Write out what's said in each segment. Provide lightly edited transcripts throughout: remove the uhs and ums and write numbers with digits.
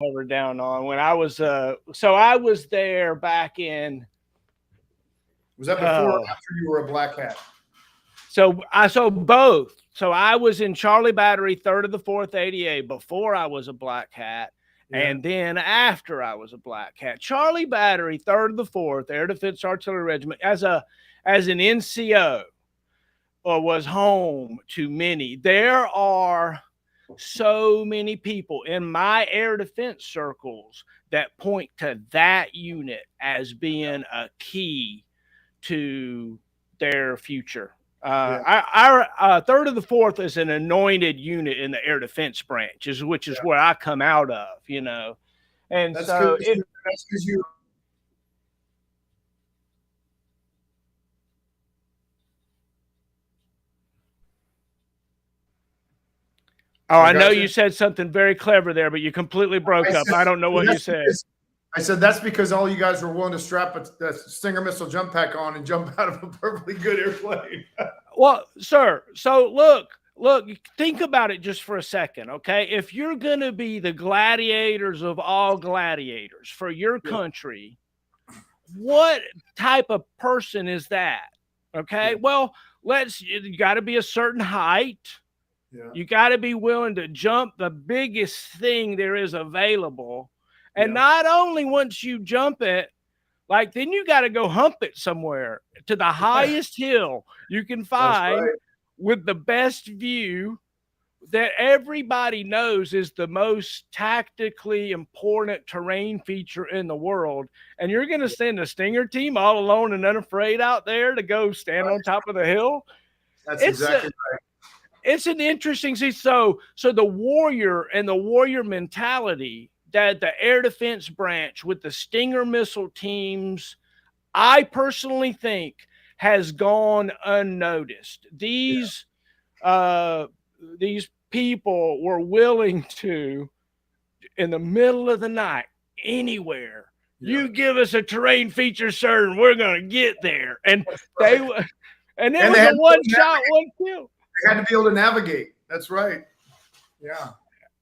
cover down on when I was so I was there back in Was that before or oh after you were a black hat? so both. So I was in Charlie Battery, 3rd of the 4th ADA before I was a black hat, Yeah. and then after I was a black hat. Charlie Battery, 3rd of the 4th Air Defense Artillery Regiment, as an NCO, was home to many. There are so many people in my air defense circles that point to that unit as being a key to their future. Yeah. Our 3rd of the 4th is an anointed unit in the air defense branch, which is Yeah. where I come out of, you know. And That's so because you oh, I I know got you you. said something very clever there, but you completely I broke up. said I don't know what you that's said. because I said that's because all you guys were willing to strap a Stinger missile jump pack on and jump out of a perfectly good airplane. Well, sir, so look, think about it just for a second, okay? If you're going to be the gladiators of all gladiators for your Yeah. country, what type of person is that? Okay? Yeah. Well, you got to be a certain height. Yeah. You got to be willing to jump the biggest thing there is available. And Yeah. not only once you jump it, like then you got to go hump it somewhere to the highest hill you can That's find right. with the best view that everybody knows is the most tactically important terrain feature in the world. And you're going to send a Stinger team all alone and unafraid out there to go stand on top of the hill. That's It's a, exactly right. it's an interesting see. So the warrior and the warrior mentality that the air defense branch with the Stinger missile teams, I personally think, has gone unnoticed. Yeah. These people were willing to, in the middle of the night, anywhere. Yeah. You give us a terrain feature, sir, and we're gonna get there. And they Right. and it And was a one shot, one kill. they had to be able to navigate. That's right. Yeah.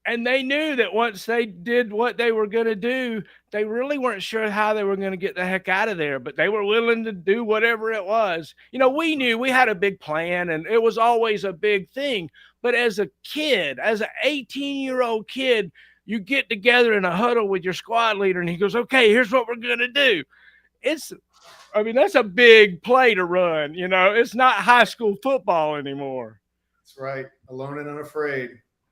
And they knew that once they did what they were going to do, they really weren't sure how they were going to get the heck out of there, but they were willing to do whatever it was. You know, we knew we had a big plan and it was always a big thing. But as a kid, as an 18-year-old kid, you get together in a huddle with your squad leader and he goes, okay, here's what we're going to do. It's, I mean, that's a big play to run. You know, it's not high school football anymore. That's right. Alone and unafraid.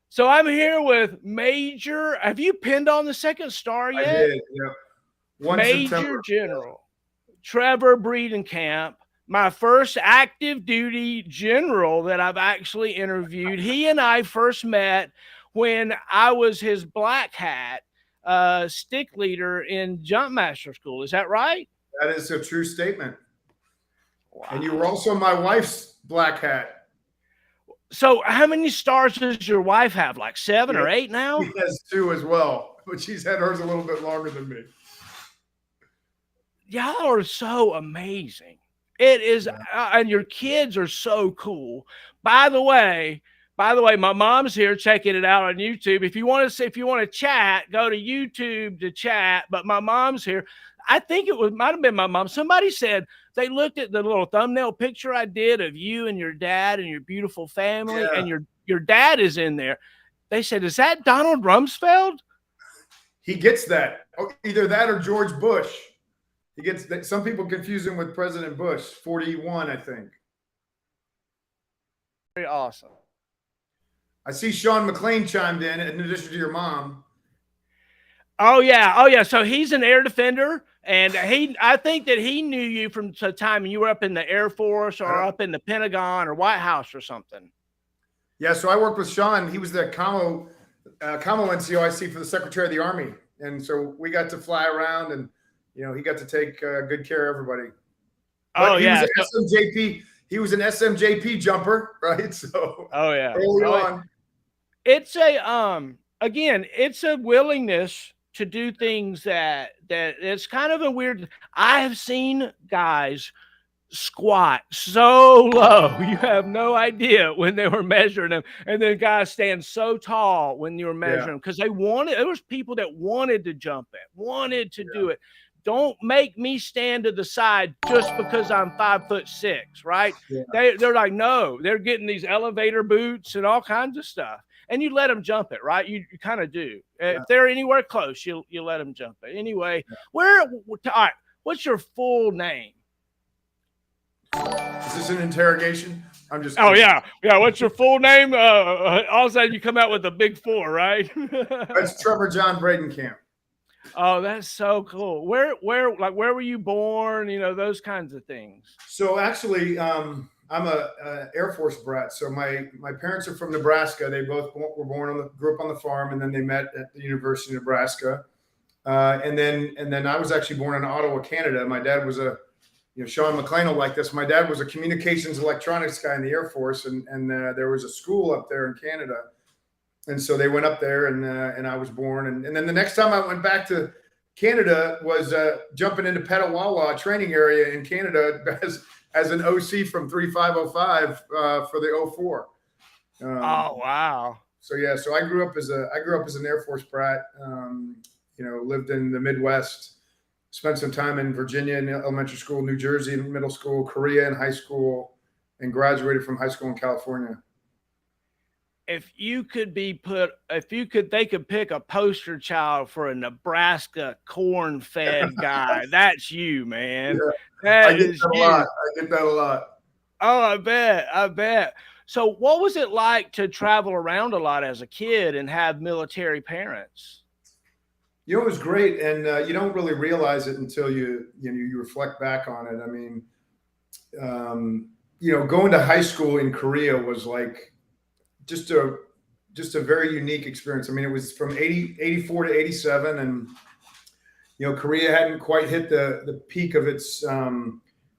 So I'm here with Major. Have you pinned on the second star I yet? did. Yeah. 1 September. Major General Trevor Bredenkamp, my first active duty general that I've actually interviewed. He and I first met when I was his black hat stick leader in Jump Master School. Is that right? That is a true statement. Wow. And you were also my wife's black hat. So how many stars does your wife have? Like 7 or 8 now? She has 2 as well, but she's had hers a little bit longer than me. Y'all are so amazing. It is, and your kids are so cool. By the way, my mom's here checking it out on YouTube. If you want to see, if you want to chat, go to YouTube to chat. But my mom's here. I think might have been my mom. Somebody said they looked at the little thumbnail picture I did of you and your dad and your beautiful family, and your dad is in there. They said, "Is that Donald Rumsfeld?" He gets that. Either that or George Bush. He gets that. Some people confuse him with President Bush, 41, I think. Very awesome. I see Sean McLean chimed in addition to your mom. Oh yeah. So he's an air defender, and I think that he knew you from the time you were up in the Air Force or up in the Pentagon or White House or something. Yeah, so I worked with Sean. He was the Commo NCOIC for the Secretary of the Army, and so we got to fly around, and he got to take good care of everybody. But he was an SMJP. He was an SMJP jumper, right? So early on, it's it's a willingness to do things that it's kind of a weird. I have seen guys squat so low. You have no idea when they were measuring them. And then guys stand so tall when you were measuring them because there was people that wanted to jump it, wanted to do it. Don't make me stand to the side just because I'm 5'6", right? Yeah. They're like, no, they're getting these elevator boots and all kinds of stuff. And you let them jump it, right? You kind of do. If they're anywhere close, you let them jump it. Anyway, all right, what's your full name? Is this an interrogation? I'm just kidding. Oh yeah. What's your full name? All of a sudden you come out with a big 4, right? That's Trevor John Bredenkamp. Oh, that's so cool. Where were you born? You know, those kinds of things. So actually, I'm a Air Force brat. So my parents are from Nebraska. They both grew up on the farm, and then they met at the University of Nebraska. And then I was actually born in Ottawa, Canada. My dad was Sean McLean will like this. My dad was a communications electronics guy in the Air Force, and there was a school up there in Canada. And so they went up there, and I was born. And then the next time I went back to Canada was jumping into Petawawa training area in Canada as an OC from 3505 for the 04. Oh wow! So I grew up as an Air Force brat. Lived in the Midwest. Spent some time in Virginia in elementary school, New Jersey in middle school, Korea in high school, and graduated from high school in California. If they could pick a poster child for a Nebraska corn-fed guy, that's you, man. Yeah, I get that a lot. Oh, I bet. So what was it like to travel around a lot as a kid and have military parents? It was great, and you don't really realize it until you reflect back on it. I mean, going to high school in Korea was like just a very unique experience. I mean, it was from 84 to 87, and Korea hadn't quite hit the peak of its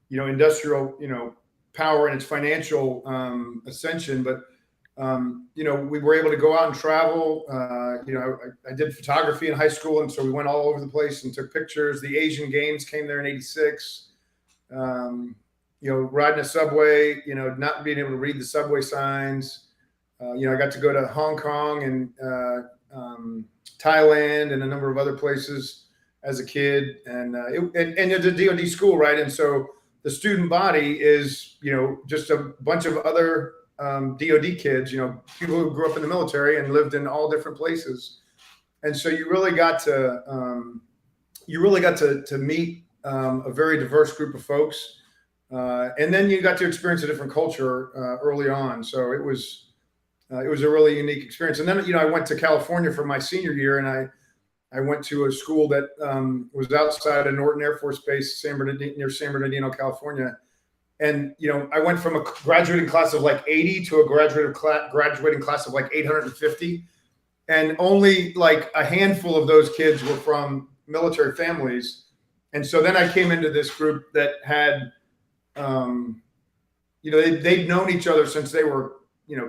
industrial power and its financial ascension, but we were able to go out and travel. I did photography in high school, and so we went all over the place and took pictures. The Asian Games came there in '86. Riding a subway, not being able to read the subway signs. I got to go to Hong Kong and Thailand and a number of other places as a kid, and it's a DoD school, right? And so the student body is, just a bunch of other DoD kids, people who grew up in the military and lived in all different places, and so you really got to meet a very diverse group of folks, and then you got to experience a different culture early on. So it was a really unique experience. And then I went to California for my senior year, and I went to a school that was outside of Norton Air Force Base, near San Bernardino, California. And, I went from a graduating class of like 80 to a graduating class of like 850. And only like a handful of those kids were from military families. And so then I came into this group that had, they'd known each other since they were,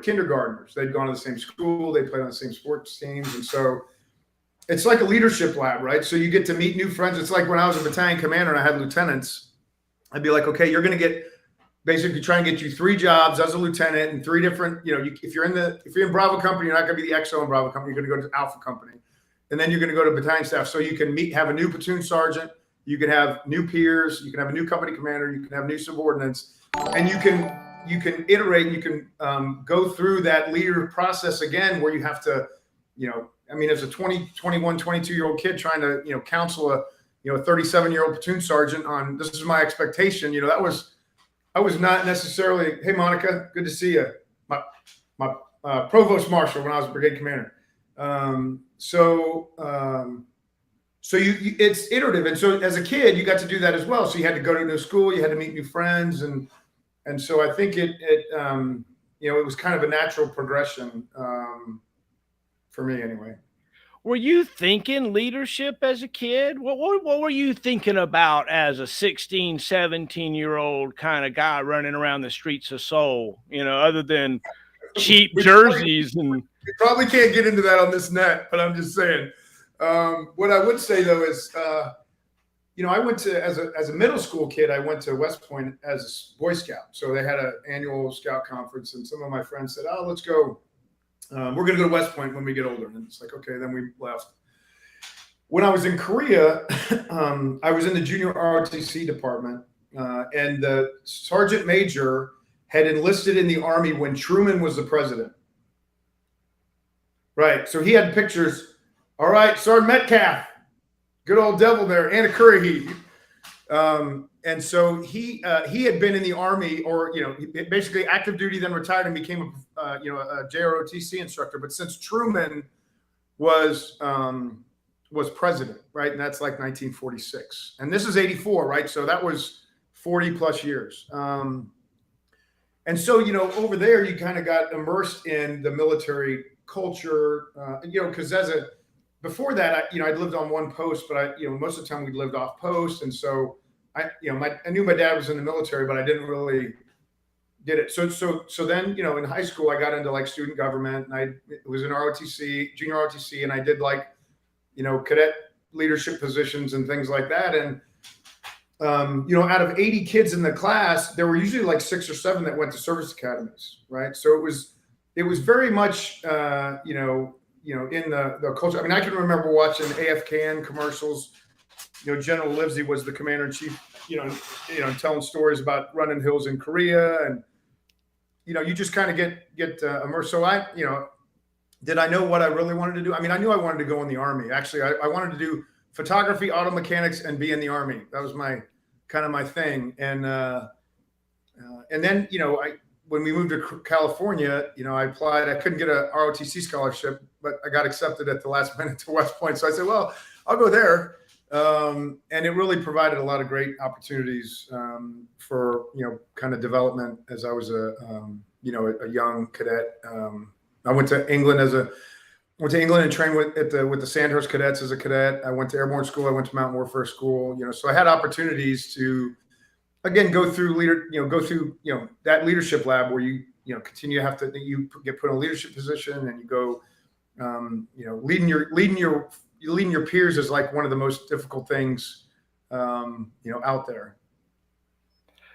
kindergartners. They'd gone to the same school. They played on the same sports teams. And so it's like a leadership lab, right? So you get to meet new friends. It's like when I was a battalion commander and I had lieutenants, I'd be like, okay, you're going to basically try and get you 3 jobs as a lieutenant and 3 different, if you're in Bravo Company, you're not going to be the XO in Bravo Company. You're going to go to Alpha Company. And then you're going to go to battalion staff. So you can have a new platoon sergeant. You can have new peers. You can have a new company commander. You can have new subordinates. And you can iterate. You can go through that leader process again, where you have to, as a 20, 21, 22-year-old kid trying to, counsel a 37-year-old platoon sergeant on, this is my expectation. I was not necessarily, hey, Monica, good to see you. My provost marshal when I was a brigade commander. It's iterative. And so as a kid, you got to do that as well. So you had to go to a new school, you had to meet new friends. And so I think it was kind of a natural progression for me anyway. Were you thinking leadership as a kid? What were you thinking about as a 16, 17-year-old kind of guy running around the streets of Seoul, other than cheap jerseys? We probably can't get into that on this net, but I'm just saying. What I would say, though, is, I went to as a middle school kid. I went to West Point as a Boy Scout. So they had an annual Scout conference, and some of my friends said, "Oh, let's go. We're going to go to West Point when we get older." And it's like, okay. Then we left. When I was in Korea, I was in the junior ROTC department, and the sergeant major had enlisted in the Army when Truman was the president. Right. So he had pictures. All right, Sergeant Metcalf, good old devil there, Anna Curry. And so he had been in the Army, or basically active duty, then retired and became a JROTC instructor. But since Truman was president, right, and that's like 1946, and this is 84, right? So that was 40 plus years. And so over there, you kind of got immersed in the military culture, because before that, I lived on one post, but most of the time we lived off post. And so I knew my dad was in the military, but I didn't really get it. So then, in high school, I got into like student government, and I was in ROTC, junior ROTC, and I did like, cadet leadership positions and things like that. And, out of 80 kids in the class, there were usually like 6 or 7 that went to service academies. Right. So it was very much, in the culture. I mean, I can remember watching AFKN commercials. General Livesey was the commander in chief, telling stories about running hills in Korea, and you just kind of get immersed. So did I know what I really wanted to do? I mean, I knew I wanted to go in the Army. Actually, I wanted to do photography, auto mechanics, and be in the Army. That was my thing. And then when we moved to California, I applied. I couldn't get a ROTC scholarship, but I got accepted at the last minute to West Point. So I said, well, I'll go there. And it really provided a lot of great opportunities for, kind of development as I was a young cadet. I went to England and trained with the Sandhurst cadets as a cadet. I went to airborne school. I went to Mountain Warfare School, so I had opportunities to, again, go through that leadership lab where you continue to have to, you get put in a leadership position, and you go, leading your peers is like one of the most difficult things, out there.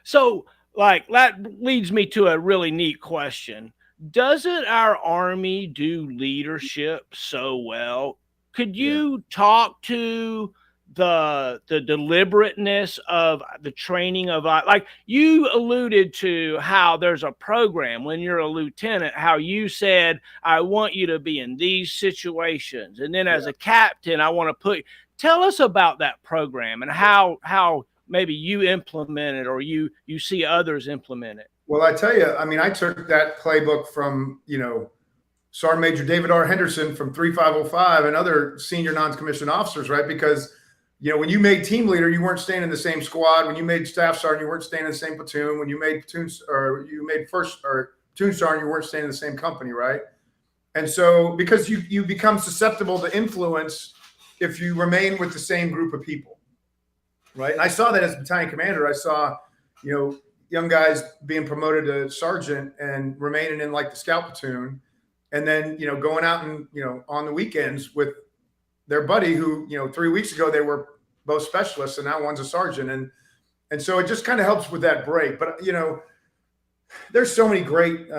So like that leads me to a really neat question. Doesn't our Army do leadership so well? Could you talk to the deliberateness of the training of, like you alluded to how there's a program when you're a lieutenant, how you said, I want you to be in these situations. And then as a captain, I want to tell us about that program and how maybe you implement it, or you see others implement it. Well, I tell you, I mean, I took that playbook from, Sergeant Major David R. Henderson from 3505 and other senior non-commissioned officers, right? Because when you made team leader, you weren't staying in the same squad. When you made staff sergeant, you weren't staying in the same platoon. When you made platoon, or you made first or platoon sergeant, you weren't staying in the same company, right? And so, because you become susceptible to influence if you remain with the same group of people, right? And I saw that as battalion commander. I saw, young guys being promoted to sergeant and remaining in like the scout platoon, and then going out and on the weekends with their buddy who 3 weeks ago they were both specialists, and now one's a sergeant, and so it just kind of helps with that break. But there's so many great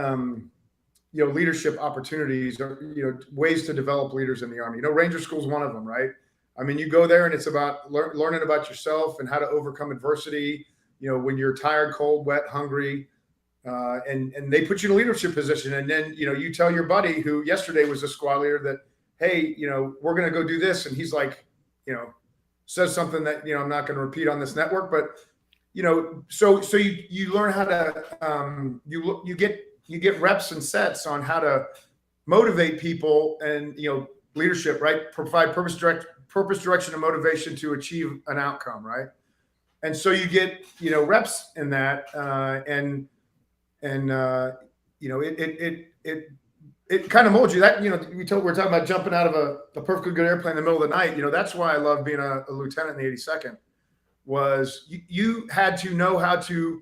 leadership opportunities, or ways to develop leaders in the Army. Ranger School is one of them, right? I mean, you go there and it's about learning about yourself and how to overcome adversity. When you're tired, cold, wet, hungry, and they put you in a leadership position, and then you tell your buddy who yesterday was a squad leader that, hey, we're going to go do this. And he's like, says something that, I'm not going to repeat on this network, but, so you learn how to, you get reps and sets on how to motivate people and, leadership, right? Provide purpose, direction, and motivation to achieve an outcome, right? And so you get, reps in that, it kind of molds you. That, we're talking about jumping out of a perfectly good airplane in the middle of the night. That's why I love being a lieutenant in the 82nd. Was you had to know how to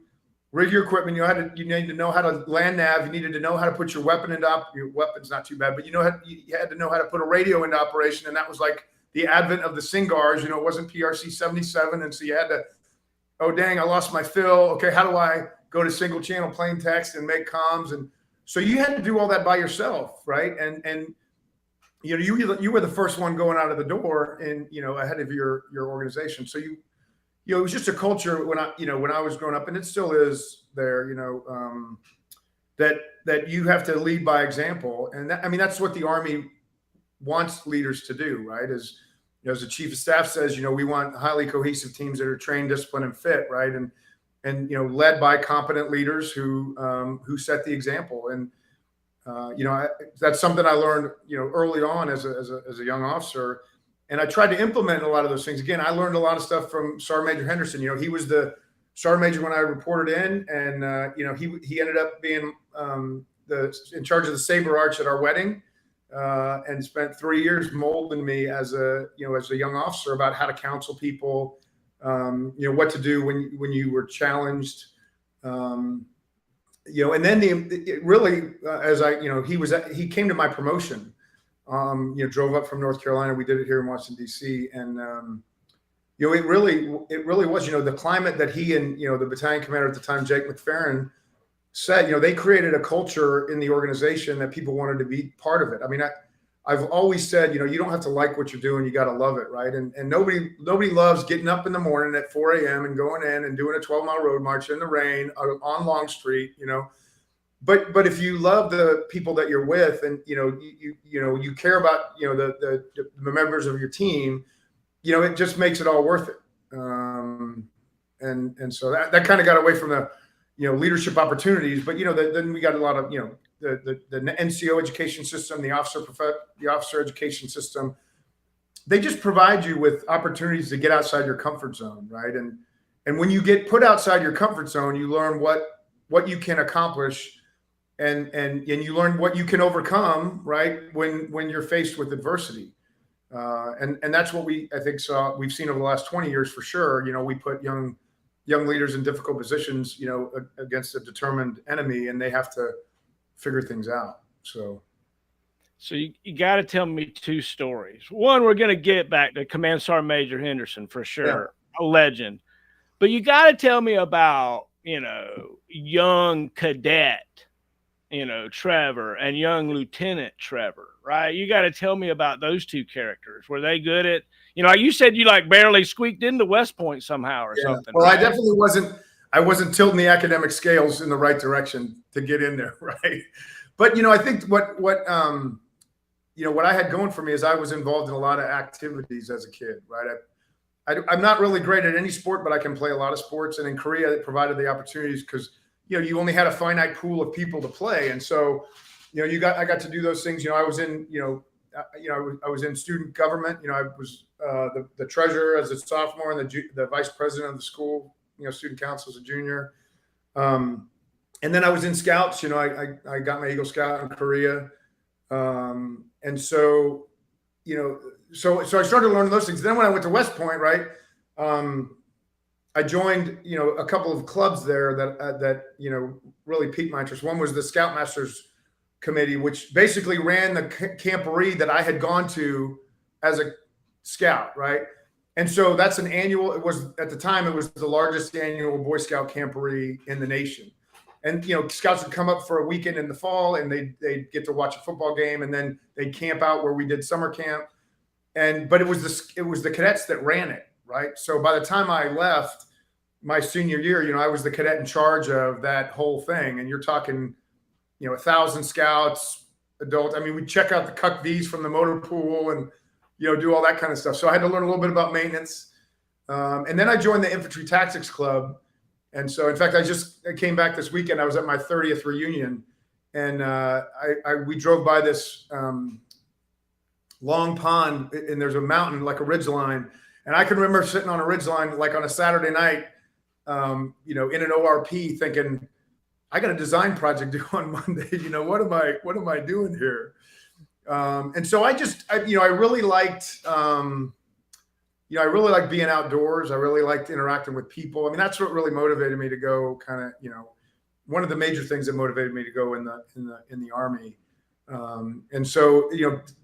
rig your equipment. You needed to know how to land nav. You needed to know how to put your weapon into your weapon's not too bad, but you had to know how to put a radio into operation, and that was like the advent of the SINGARs. It wasn't PRC 77, and so you had to, oh dang, I lost my fill. Okay, how do I go to single channel plain text and make comms? And so you had to do all that by yourself, right? And you were the first one going out of the door, and ahead of your organization. So it was just a culture when I was growing up, and it still is there. That you have to lead by example, and that's what the Army wants leaders to do, right? As the chief of staff says, we want highly cohesive teams that are trained, disciplined, and fit, right? And led by competent leaders who set the example. And that's something I learned early on as a young officer, and I tried to implement a lot of those things. Again, I learned a lot of stuff from Sergeant Major Henderson. He was the sergeant major when I reported in, and he ended up being in charge of the saber arch at our wedding, and spent 3 years molding me as a young officer about how to counsel people, what to do when you were challenged, and then he came to my promotion, drove up from North Carolina. We did it here in Washington, D.C. And, it really was, the climate that he and, the battalion commander at the time, Jake McFerrin, said, they created a culture in the organization that people wanted to be part of it. I've always said, you don't have to like what you're doing. You got to love it. Right. And nobody loves getting up in the morning at 4 a.m. and going in and doing a 12-mile road march in the rain on Longstreet, but if you love the people that you're with, and, you care about, the members of your team, it just makes it all worth it. And so that kind of got away from the, leadership opportunities, but, then we got a lot of, the NCO education system, the officer education system. They just provide you with opportunities to get outside your comfort zone. Right. And when you get put outside your comfort zone, you learn what you can accomplish, and you learn what you can overcome, right, when you're faced with adversity. And that's what we've seen over the last 20 years for sure. We put young leaders in difficult positions, against a determined enemy, and they have to figure things out. So you got to tell me two stories. One, we're going to get back to Command Sergeant Major Henderson for sure, a legend. But you got to tell me about, young cadet, Trevor, and young Lieutenant Trevor, right? You got to tell me about those two characters. Were they good at, like you said, you barely squeaked into West Point somehow or something. Well, right? I definitely wasn't tilting the academic scales in the right direction to get in there, right? But I think what I had going for me is I was involved in a lot of activities as a kid, right? I'm not really great at any sport, but I can play a lot of sports. And in Korea, it provided the opportunities because you only had a finite pool of people to play, and so I got to do those things. I was in I was in student government. I was the treasurer as a sophomore and the vice president of the school. Student council as a junior, and then I was in scouts. I got my Eagle Scout in Korea, and so so I started learning those things. Then when I went to West Point, right. I joined, a couple of clubs there that really piqued my interest. One was the Scoutmasters Committee, which basically ran the camporee that I had gone to as a scout, right? And so that's an annual. At the time, it was the largest annual Boy Scout camporee in the nation. And scouts would come up for a weekend in the fall, and they'd get to watch a football game, and then they'd camp out where we did summer camp. But it was the cadets that ran it. Right. So by the time I left my senior year, I was the cadet in charge of that whole thing. And you're talking, 1,000 scouts, adults. We'd check out the Cuck V's from the motor pool and, do all that kind of stuff. So I had to learn a little bit about maintenance. And then I joined the Infantry Tactics Club. And so, in fact, I came back this weekend. I was at my 30th reunion, and we drove by this long pond, and there's a mountain, like a ridge line. And I can remember sitting on a ridgeline, like on a Saturday night, in an ORP, thinking, I got a design project due on Monday. What am I doing here? And so I really liked, I really liked being outdoors. I really liked interacting with people. That's what really motivated me to go. Kind of, one of the major things that motivated me to go in the Army. And so,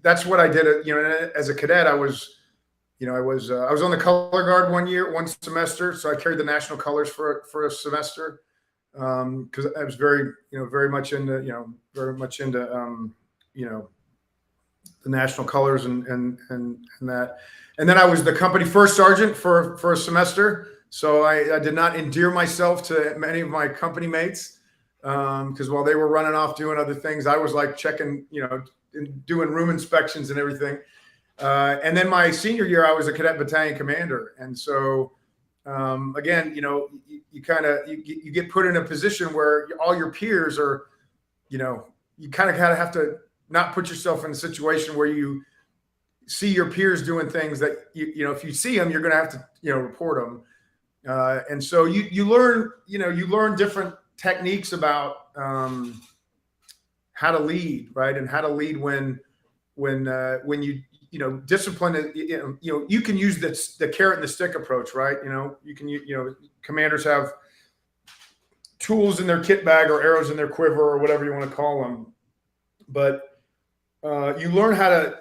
that's what I did. As a cadet, I was I was on the color guard one semester, so I carried the national colors for a semester because I was very much into the national colors and that. And then I was the company first sergeant for a semester. So I did not endear myself to many of my company mates because while they were running off doing other things, I was like checking, doing room inspections and everything. And then my senior year, I was a cadet battalion commander. And so again, you get put in a position where all your peers are, you kind of have to not put yourself in a situation where you see your peers doing things that if you see them, you're going to have to report them. And so you learn different techniques about how to lead, right, and how to lead when you discipline. You can use the carrot and the stick approach, right? You can commanders have tools in their kit bag or arrows in their quiver or whatever you want to call them, but you learn how to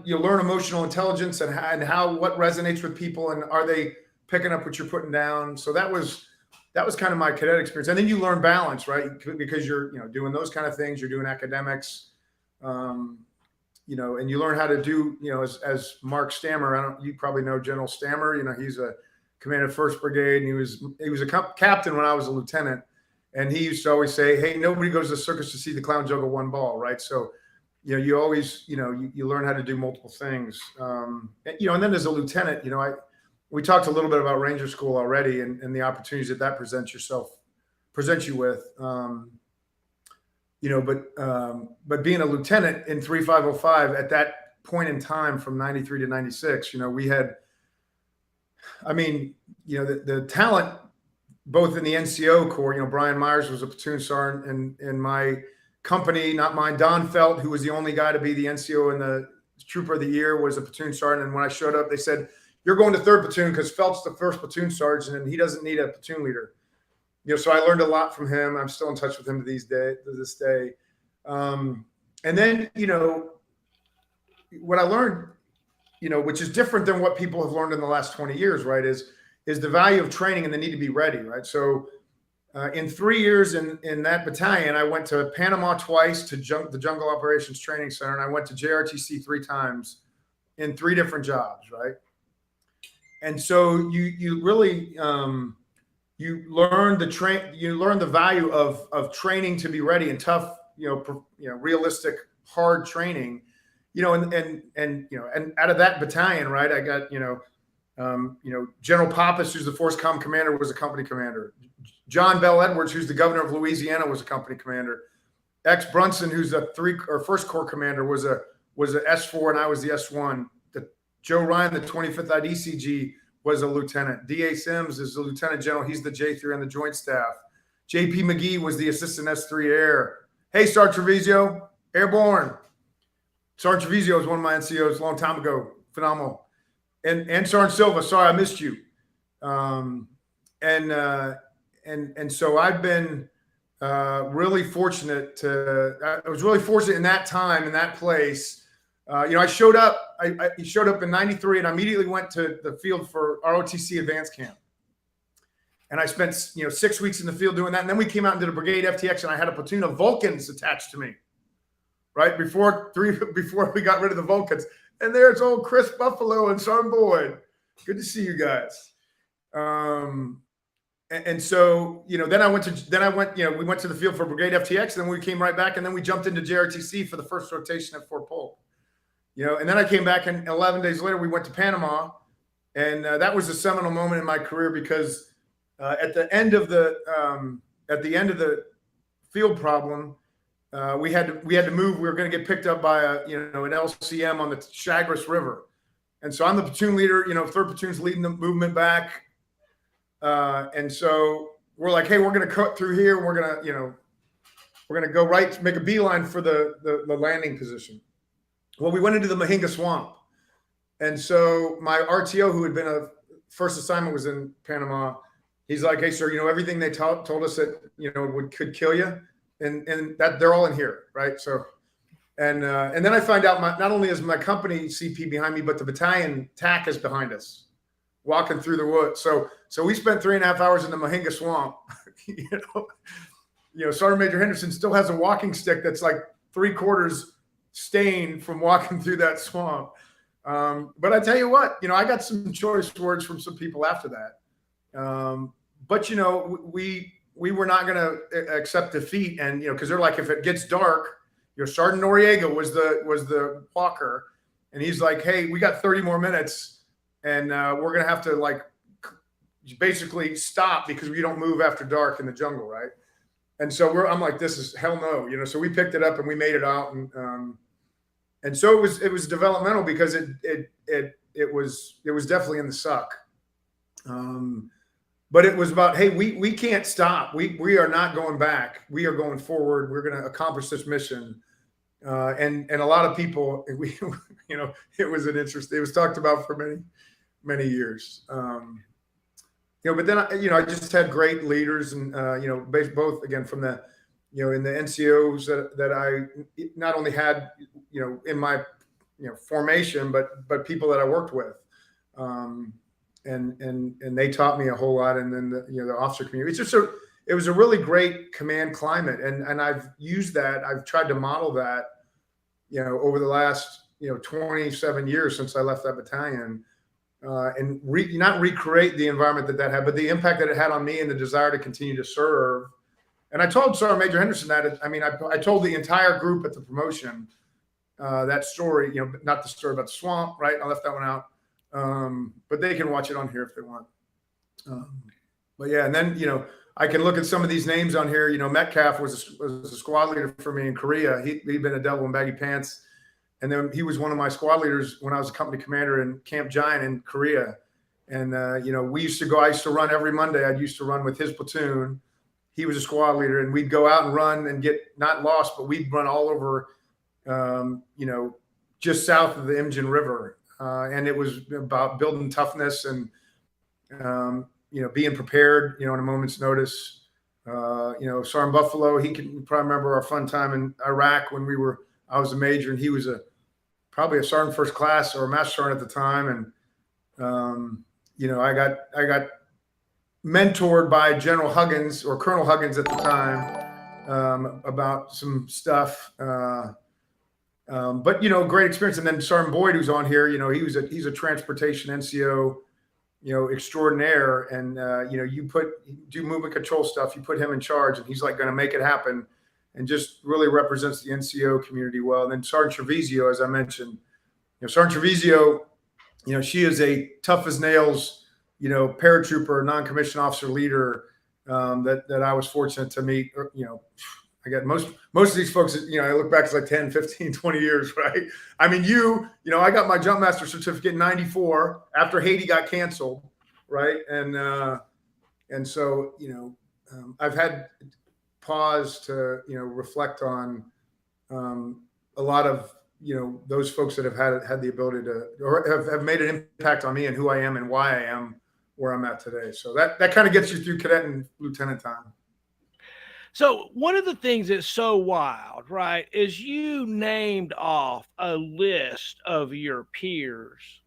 learn emotional intelligence and what resonates with people, and are they picking up what you're putting down. So that was kind of my cadet experience. And then you learn balance, right? Because you're doing those kind of things, you're doing academics, and you learn how to do, as Mark Stammer, you probably know General Stammer, he's a commander of 1st Brigade, and he was a captain when I was a lieutenant. And he used to always say, hey, nobody goes to the circus to see the clown juggle one ball, right? So, you always, you learn how to do multiple things. And then as a lieutenant, we talked a little bit about Ranger School already and the opportunities that presents you with. But being a lieutenant in 3505 at that point in time from 93 to 96, we had, the talent, both in the NCO Corps, Brian Myers was a platoon sergeant in my company, not mine. Don Felt, who was the only guy to be the NCO and the Trooper of the Year, was a platoon sergeant. And when I showed up, they said, you're going to 3rd Platoon because Felt's the 1st platoon sergeant and he doesn't need a platoon leader. So I learned a lot from him. I'm still in touch with him to this day. And then, what I learned, which is different than what people have learned in the last 20 years, right, is the value of training and the need to be ready, right? So in 3 years in that battalion, I went to Panama twice to the Jungle Operations Training Center, and I went to JRTC 3 times in 3 different jobs, right? And so you really you learn the value of training to be ready and tough, realistic, hard training, and out of that battalion, right, I got General Pappas, who's the Force Com commander, was a company commander. John Bell Edwards, who's the governor of Louisiana, was a company commander. X Brunson, who's a 1st Corps commander, was a S4, and I was the S1. Joe Ryan, the 25th IDCG, was a lieutenant. D.A. Sims is the lieutenant general. He's the J3 on the Joint Staff. J.P. McGee was the assistant S3 Air. Hey, Sergeant Treviso, airborne. Sergeant Treviso was one of my NCOs a long time ago. Phenomenal. And Sergeant Silva, sorry, I missed you. And so I've been really fortunate I was really fortunate in that time, in that place. I showed up. He showed up in 93, and I immediately went to the field for ROTC advanced camp. And I spent 6 weeks in the field doing that. And then we came out and did a brigade FTX, and I had a platoon of Vulcans attached to me, right? Before we got rid of the Vulcans. And there's old Chris Buffalo and Sergeant Boyd. Good to see you guys. And so, then we went to the field for brigade FTX, and then we came right back, and then we jumped into JRTC for the first rotation at Fort Polk. And then I came back, and 11 days later we went to Panama, and that was a seminal moment in my career because at the end of the field problem, we had to move. We were going to get picked up by an LCM on the Chagres River, and so I'm the platoon leader. 3rd Platoon's leading the movement back, and so we're like, hey, we're going to cut through here, and we're going to go right, make a beeline for the landing position. Well, we went into the Mahinga Swamp. And so my RTO, who had been a first assignment, was in Panama. He's like, hey, sir, everything they told us that, could kill you. And that they're all in here, right? So And then I find out not only is my company CP behind me, but the battalion TAC is behind us, walking through the woods. So we spent 3.5 hours in the Mohinga Swamp. Sergeant Major Henderson still has a walking stick that's like 3/4 stained from walking through that swamp. But I tell you what, I got some choice words from some people after that. But we were not going to accept defeat, and because they're like, if it gets dark, Sergeant Noriega was the walker, and he's like, hey, we got 30 more minutes, and we're going to have to like basically stop because we don't move after dark in the jungle, right? And so I'm like, this is hell no, So we picked it up and we made it out, and so it was developmental because it was definitely in the suck. But it was about, hey, we can't stop. We are not going back. We are going forward. We're going to accomplish this mission. And a lot of people, it was an interest. It was talked about for many, many years. But then I just had great leaders, and both again from the in the NCOs that I not only had in my formation, but people that I worked with. And they taught me a whole lot. And then the officer community. It was a really great command climate, and I've used that. I've tried to model that, over the last 27 years since I left that battalion, and not recreate the environment that had, but the impact that it had on me and the desire to continue to serve. And I told Sergeant Major Henderson that. I told the entire group at the promotion that story. Not the story about the swamp, right? I left that one out. But they can watch it on here if they want. But yeah, and then I can look at some of these names on here. Metcalf was a squad leader for me in Korea. He'd been a devil in baggy pants, and then he was one of my squad leaders when I was a company commander in Camp Giant in Korea. And we used to go. I used to run every Monday. I used to run with his platoon. He was a squad leader, and we'd go out and run and get not lost, but we'd run all over, just south of the Imjin River. And it was about building toughness and, being prepared, in a moment's notice. Sergeant Buffalo, he can probably remember our fun time in Iraq when I was a major and he was probably a sergeant first class or a master sergeant at the time. And, I got mentored by General Huggins or Colonel Huggins at the time about some stuff. But great experience. And then Sergeant Boyd, who's on here, he's a transportation NCO, extraordinaire. And you do movement control stuff. You put him in charge, and he's like going to make it happen, and just really represents the NCO community well. And then Sergeant Treviso, as I mentioned, Sergeant Treviso, she is a tough as nails, paratrooper, non-commissioned officer leader that I was fortunate to meet. I got most of these folks, I look back, it's like 10, 15, 20 years, right? I got my jump master certificate in 94 after Haiti got canceled, right? And so, I've had pause to, reflect on a lot of, those folks that have had the ability to, or have made an impact on me and who I am and why I am where I'm at today. So that kind of gets you through cadet and lieutenant time. So one of the things that's so wild, right, is you named off a list of your peers,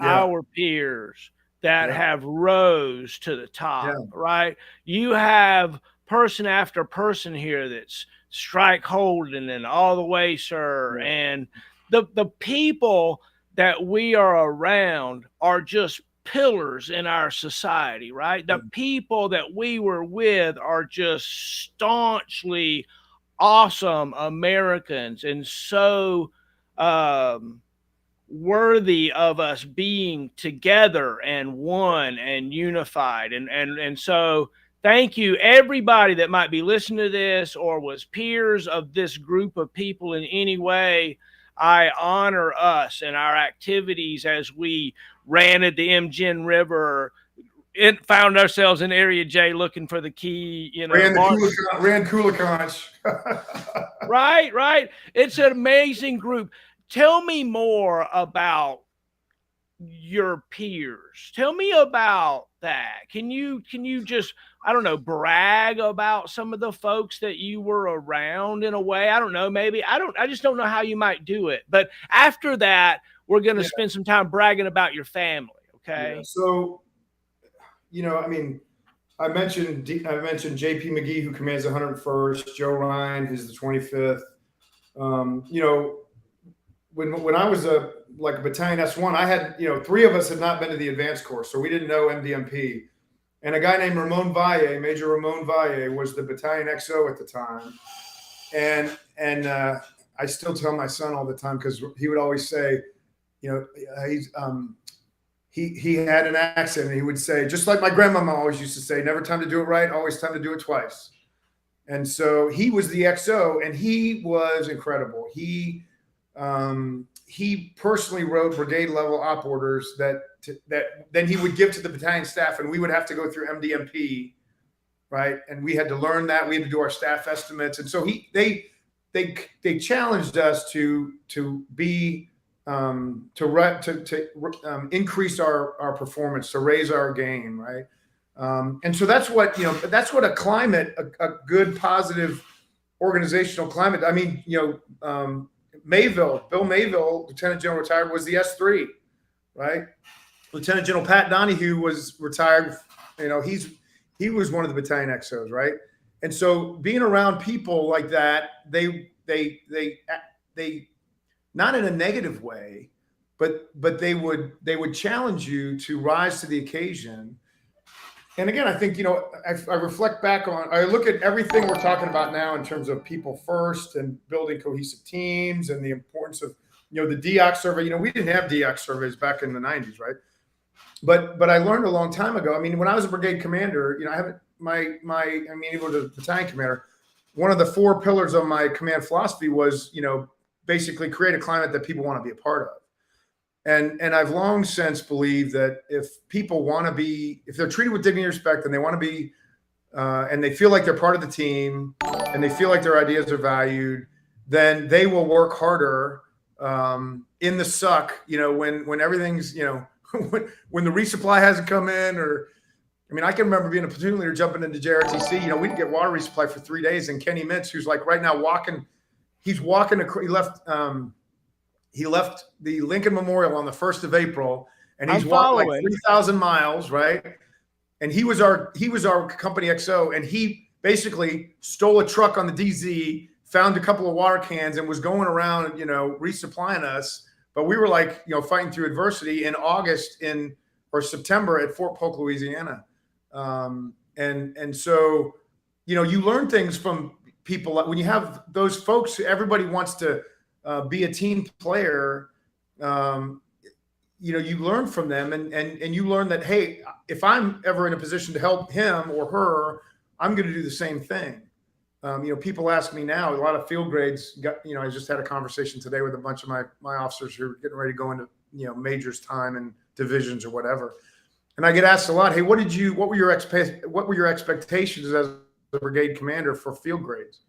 our peers that have rose to the top, right? You have person after person here that's Strike Holden and all the way, sir. And the people that we are around are just pillars in our society, right? The people that we were with are just staunchly awesome Americans and so worthy of us being together and one and unified. And so thank you, everybody that might be listening to this or was peers of this group of people in any way. I honor us and our activities as we ran at the Imjin River, found ourselves in Area J looking for the key, ran Kulikonch. Right. It's an amazing group. Tell me more about your peers. Tell me about that. Can you just, I don't know, brag about some of the folks that you were around in a way? I don't know, maybe. I just don't know how you might do it. But after that, we're going to Yeah. spend some time bragging about your family, Yeah. okay? So, I mean, I mentioned JP McGee, who commands the 101st, Joe Ryan, who's the 25th. When I was a battalion S1, I had, three of us had not been to the advanced course, so we didn't know MDMP. And a guy named Ramon Valle, Major Ramon Valle, was the battalion XO at the time. And I still tell my son all the time, because he would always say, he had an accent, and he would say, just like my grandmama always used to say, never time to do it right, always time to do it twice. And so he was the XO, and he was incredible. He personally wrote brigade level op orders that then he would give to the battalion staff, and we would have to go through MDMP, right? And we had to learn that. We had to do our staff estimates, and so they challenged us to be to increase our performance, to raise our game, right? And so that's what a climate, a good, positive organizational climate. I mean, Bill Mayville, Lieutenant General retired, was the S3, right? Lieutenant General Pat Donahue was retired. He was one of the battalion XOs, right? And so being around people like that, they not in a negative way, but they would challenge you to rise to the occasion. And again, I think, I reflect back on, I look at everything we're talking about now in terms of people first and building cohesive teams and the importance of, the DOC survey. We didn't have DOC surveys back in the 90s, right? But I learned a long time ago. I mean, when I was a brigade commander, I haven't, able to battalion commander, one of the 4 pillars of my command philosophy was, basically create a climate that people want to be a part of. And I've long since believed that if people want to be, if they're treated with dignity and respect, and they want to be, and they feel like they're part of the team, and they feel like their ideas are valued, then they will work harder in the suck, when everything's, when the resupply hasn't come in, or, I can remember being a platoon leader jumping into JRTC, we didn't get water resupply for 3 days, and Kenny Mintz, who's like right now he left the Lincoln Memorial on the 1st of April, and he's walked like 3,000 miles, right? And he was our company XO, and he basically stole a truck on the DZ, found a couple of water cans, and was going around, resupplying us. But we were fighting through adversity in August or September at Fort Polk, Louisiana. And so, you learn things from people. When you have those folks, everybody wants to be a team player. You learn from them, and you learn that, hey, if I'm ever in a position to help him or her, I'm going to do the same thing. People ask me now, a lot of field grades I just had a conversation today with a bunch of my officers who are getting ready to go into, majors time and divisions or whatever. And I get asked a lot, hey, what were your expectations as a brigade commander for field grades?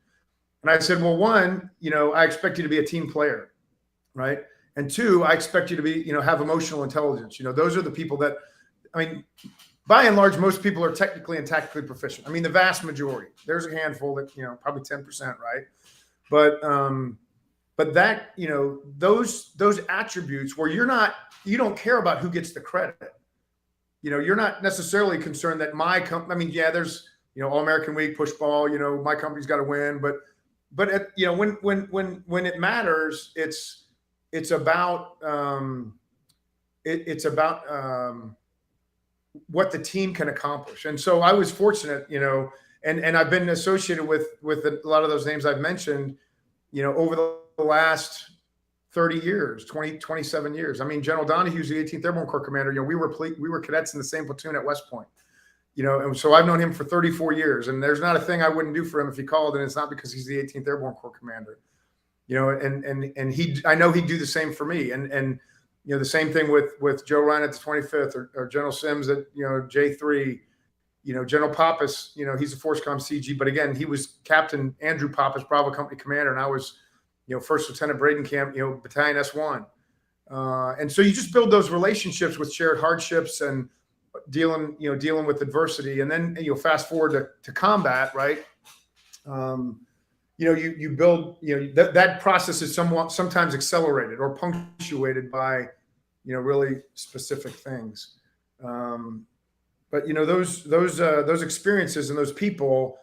And I said, well, one, I expect you to be a team player, right? And 2, I expect you to be, have emotional intelligence. Those are the people that, by and large, most people are technically and tactically proficient. The vast majority. There's a handful that, probably 10%, right? But that, those attributes where you don't care about who gets the credit. You're not necessarily concerned that my company, there's, All-American Week, push ball, my company's got to win, but when it matters, it's about what the team can accomplish. And so I was fortunate, and I've been associated with a lot of those names I've mentioned, over the last 30 years, 27 years. General Donahue's the 18th Airborne Corps commander. We were cadets in the same platoon at West Point. And so I've known him for 34 years, and there's not a thing I wouldn't do for him if he called, and it's not because he's the 18th Airborne Corps commander, and I know he'd do the same for me. And the same thing with Joe Ryan at the 25th, or General Sims at, J3, General Pappas, he's a FORSCOM CG, but again, he was Captain Andrew Pappas, Bravo Company commander, and I was, First Lieutenant Bredenkamp, Battalion S1. And so you just build those relationships with shared hardships and dealing with adversity. And then, fast forward to combat, right? You build, that process is sometimes accelerated or punctuated by, really specific things. But those experiences and those people,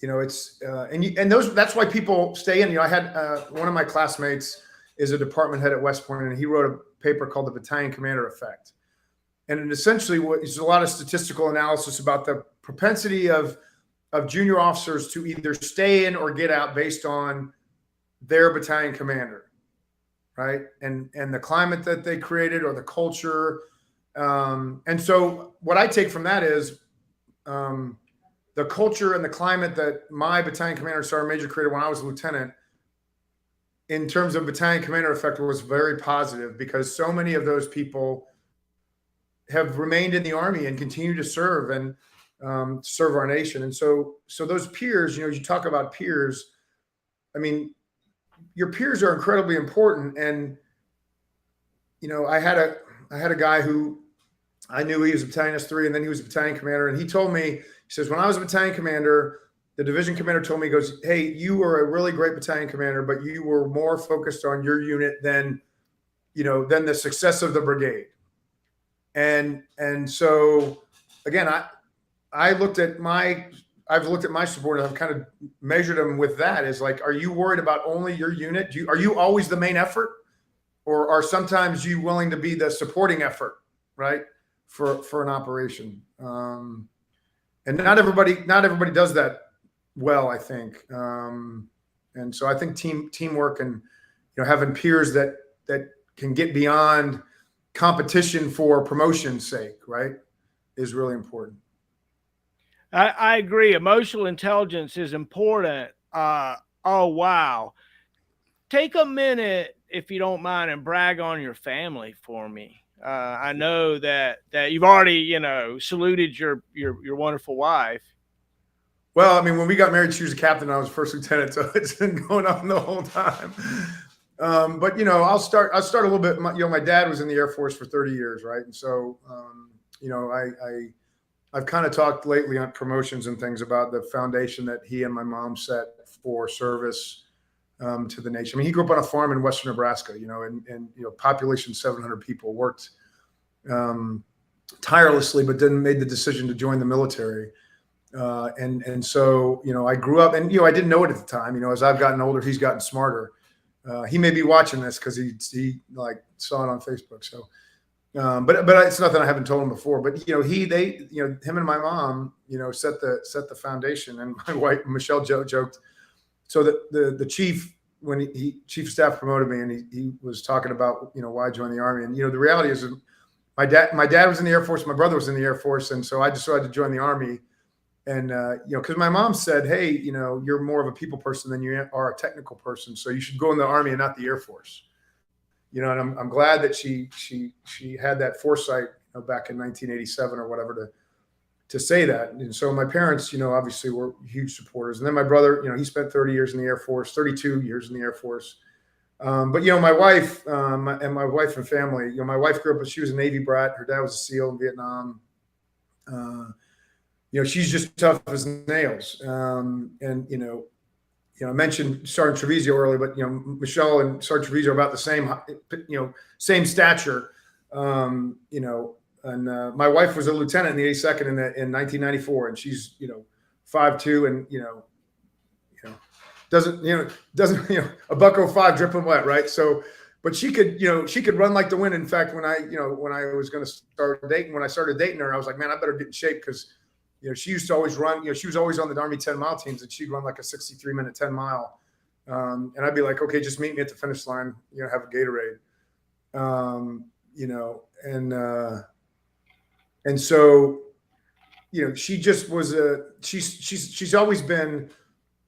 it's that's why people stay in. I had one of my classmates is a department head at West Point, and he wrote a paper called the Battalion Commander Effect. And it essentially is a lot of statistical analysis about the propensity of junior officers to either stay in or get out based on their battalion commander, right? And the climate that they created or the culture. And so what I take from that is the culture and the climate that my battalion commander, sergeant major, created when I was a lieutenant, in terms of battalion commander effect, was very positive, because so many of those people have remained in the Army and continue to serve and serve our nation. And so those peers, you talk about peers. I mean, your peers are incredibly important. And I had a guy who I knew, he was a battalion S3, and then he was a battalion commander. And he told me, he says, when I was a battalion commander, the division commander told me, he goes, "Hey, you were a really great battalion commander, but you were more focused on your unit than the success of the brigade." And so again, I've looked at my subordinates. I've kind of measured them with that. Is like, are you worried about only your unit? Are you always the main effort, or are sometimes you willing to be the supporting effort, right, for an operation? And not everybody does that well, I think. And so I think teamwork and having peers that can get beyond competition for promotion's sake, right, is really important. I agree. Emotional intelligence is important. Oh, wow. Take a minute, if you don't mind, and brag on your family for me. I know that you've already, saluted your wonderful wife. Well, I mean, when we got married, she was a captain, and I was first lieutenant, so it's been going on the whole time. But I'll start a little bit. My dad was in the Air Force for 30 years, right? And so, I've kind of talked lately on promotions and things about the foundation that he and my mom set for service to the nation. I mean, he grew up on a farm in western Nebraska, and population 700 people, worked tirelessly, but then made the decision to join the military. And so, I grew up, and, I didn't know it at the time. As I've gotten older, he's gotten smarter. He may be watching this because he like saw it on Facebook. So, but it's nothing I haven't told him before. But him and my mom, set the foundation. And my wife Michelle joked. So the chief, when he chief of staff promoted me, and he was talking about why I joined the Army. And the reality is, my dad was in the Air Force, my brother was in the Air Force, and so I decided to join the Army. And because my mom said, "Hey, you're more of a people person than you are a technical person, so you should go in the Army and not the Air Force." And I'm glad that she had that foresight back in 1987 or whatever to say that. And so my parents, obviously were huge supporters. And then my brother, he spent 30 years in the Air Force, 32 years in the Air Force. But my wife my wife and family, my wife grew up, she was a Navy brat. Her dad was a SEAL in Vietnam. She's just tough as nails. And, I mentioned Sergeant Treviso earlier, but, Michelle and Sergeant Treviso are about the same, same stature. And my wife was a lieutenant in the 82nd in 1994, and she's, 5'2", and, doesn't a buck 05 dripping wet. Right. So, but she could run like the wind. In fact, when I was going to start dating, when I started dating her, I was like, man, I better get in shape, because she used to always run, she was always on the Army 10-mile teams, and she'd run like a 63-minute 10-mile. And I'd be like, okay, just meet me at the finish line, have a Gatorade. And so, she just was she's always been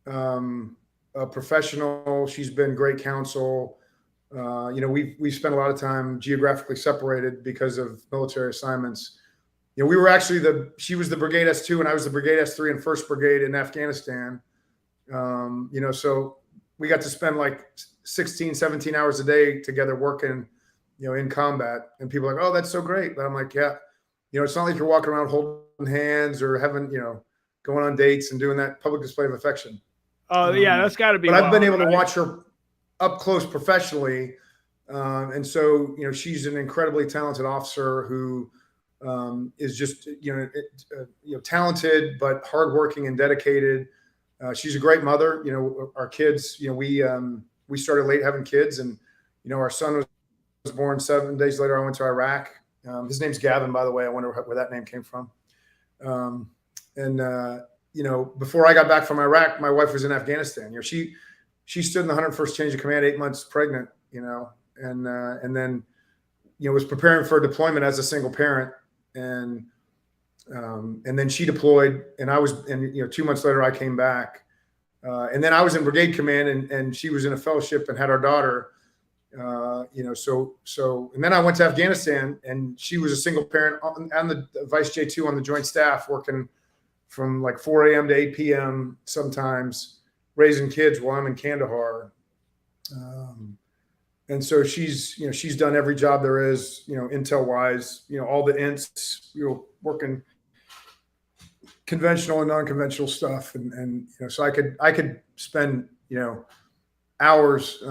a professional. She's been great counsel. We've spent a lot of time geographically separated because of military assignments. We were actually she was the Brigade S2 and I was the Brigade S3 and 1st Brigade in Afghanistan. So we got to spend like 16, 17 hours a day together working, in combat. And people are like, oh, that's so great. But I'm like, yeah, it's not like you're walking around holding hands or having, going on dates and doing that public display of affection. Oh yeah, that's got to be But I've been wild, able to right? watch her up close professionally. And so, she's an incredibly talented officer who is just, talented, but hardworking and dedicated. She's a great mother. Our kids, we started late having kids, and, our son was born 7 days later. I went to Iraq. His name's Gavin, by the way. I wonder where that name came from. And before I got back from Iraq, my wife was in Afghanistan. She stood in the 101st Change of Command 8 months pregnant, and then, was preparing for a deployment as a single parent. And then she deployed, and 2 months later I came back. And then I was in brigade command, and she was in a fellowship and had our daughter. And then I went to Afghanistan, and she was a single parent on the Vice J2 on the Joint Staff, working from like 4 a.m. to 8 p.m. sometimes, raising kids while I'm in Kandahar. And so she's done every job there is, intel wise, all the ints, working conventional and non-conventional stuff. And so I could spend, hours,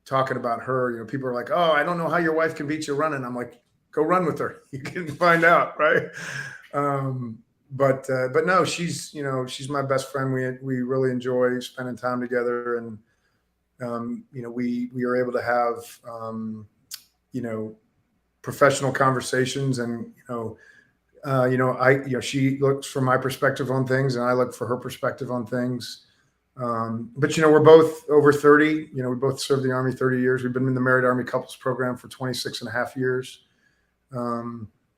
talking about her. People are like, oh, I don't know how your wife can beat you running. I'm like, go run with her. You can find out. Right. But no, she's my best friend. We really enjoy spending time together. And, we are able to have, professional conversations, and, she looks from my perspective on things, and I look for her perspective on things. But, we're both over 30, we both served the Army 30 years. We've been in the Married Army Couples Program for 26 and a half years.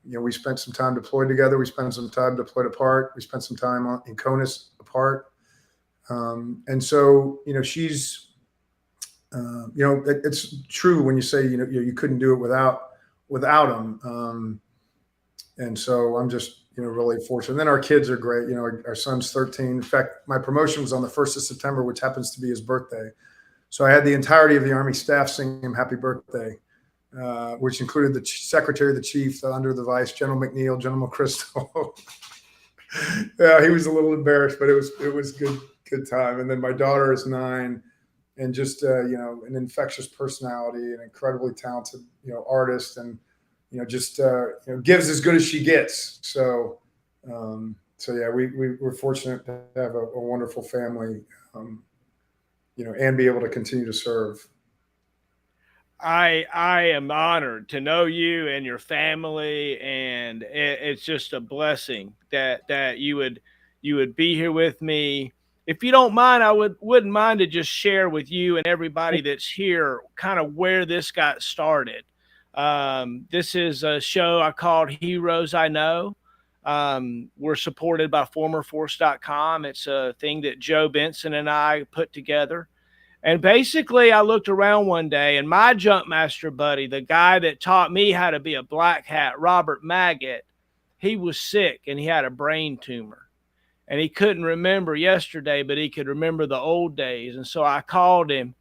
We spent some time deployed together. We spent some time deployed apart. We spent some time in CONUS apart. And so, she's, it's true when you say, you couldn't do it without him. And so I'm just, really fortunate. And then our kids are great. Our son's 13. In fact, my promotion was on the 1st of September, which happens to be his birthday. So I had the entirety of the Army staff sing him happy birthday, which included the Secretary of the Chief, under the Vice, General McNeil, General McChrystal. Yeah, he was a little embarrassed, but it was good time. And then my daughter is 9, and just, an infectious personality, an incredibly talented, artist, and, just, gives as good as she gets. So yeah, we're fortunate to have a wonderful family, and be able to continue to serve. I am honored to know you and your family, and it's just a blessing that you would be here with me. If you don't mind, I wouldn't mind to just share with you and everybody that's here kind of where this got started. This is a show I called Heroes I Know. We're supported by formerforce.com. It's a thing that Joe Benson and I put together. And basically, I looked around one day, and my jumpmaster buddy, the guy that taught me how to be a black hat, Robert Maggot, he was sick and he had a brain tumor. And he couldn't remember yesterday, but he could remember the old days. And so I called him,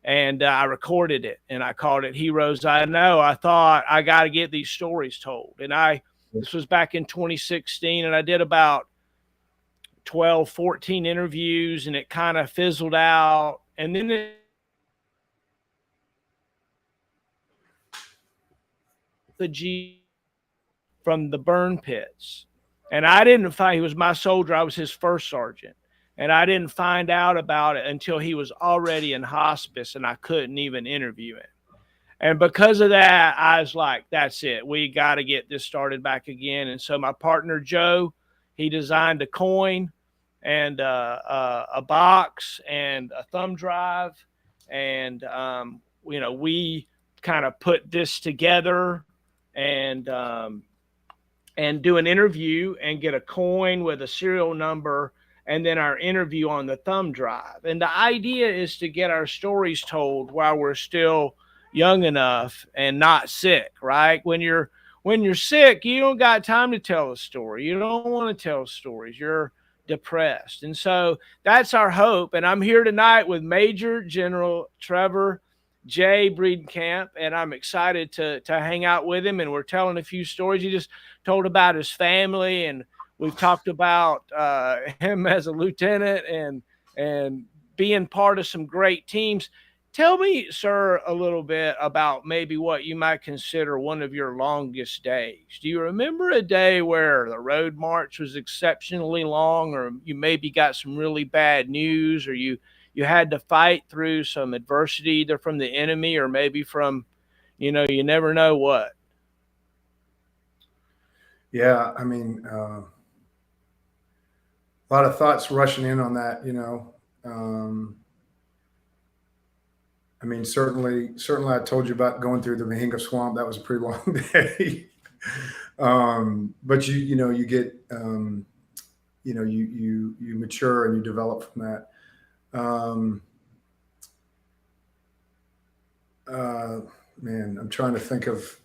and I recorded it, and I called it Heroes I Know. I thought, I got to get these stories told. And this was back in 2016, and I did about 12, 14 interviews, and it kind of fizzled out. And then the G from the burn pits. And I didn't find, he was my soldier. I was his first sergeant. And I didn't find out about it until he was already in hospice, and I couldn't even interview him. And because of that, I was like, that's it. We got to get this started back again. And so my partner, Joe, he designed a coin and a box and a thumb drive. And, we kind of put this together and do an interview and get a coin with a serial number, and then our interview on the thumb drive. And the idea is to get our stories told while we're still young enough and not sick, right? When you're sick, you don't got time to tell a story. You don't want to tell stories. You're depressed. And so that's our hope. And I'm here tonight with Major General Trevor J. Bredenkamp, and I'm excited to hang out with him. And we're telling a few stories. He just told about his family, and we've talked about him as a lieutenant and being part of some great teams. Tell me, sir, a little bit about maybe what you might consider one of your longest days. Do you remember a day where the road march was exceptionally long, or you maybe got some really bad news, or you had to fight through some adversity either from the enemy or maybe from, you never know what? Yeah, I mean, a lot of thoughts rushing in on that. I mean, certainly, I told you about going through the Mahinga Swamp. That was a pretty long day. But you get, you mature and you develop from that. Man, I'm trying to think of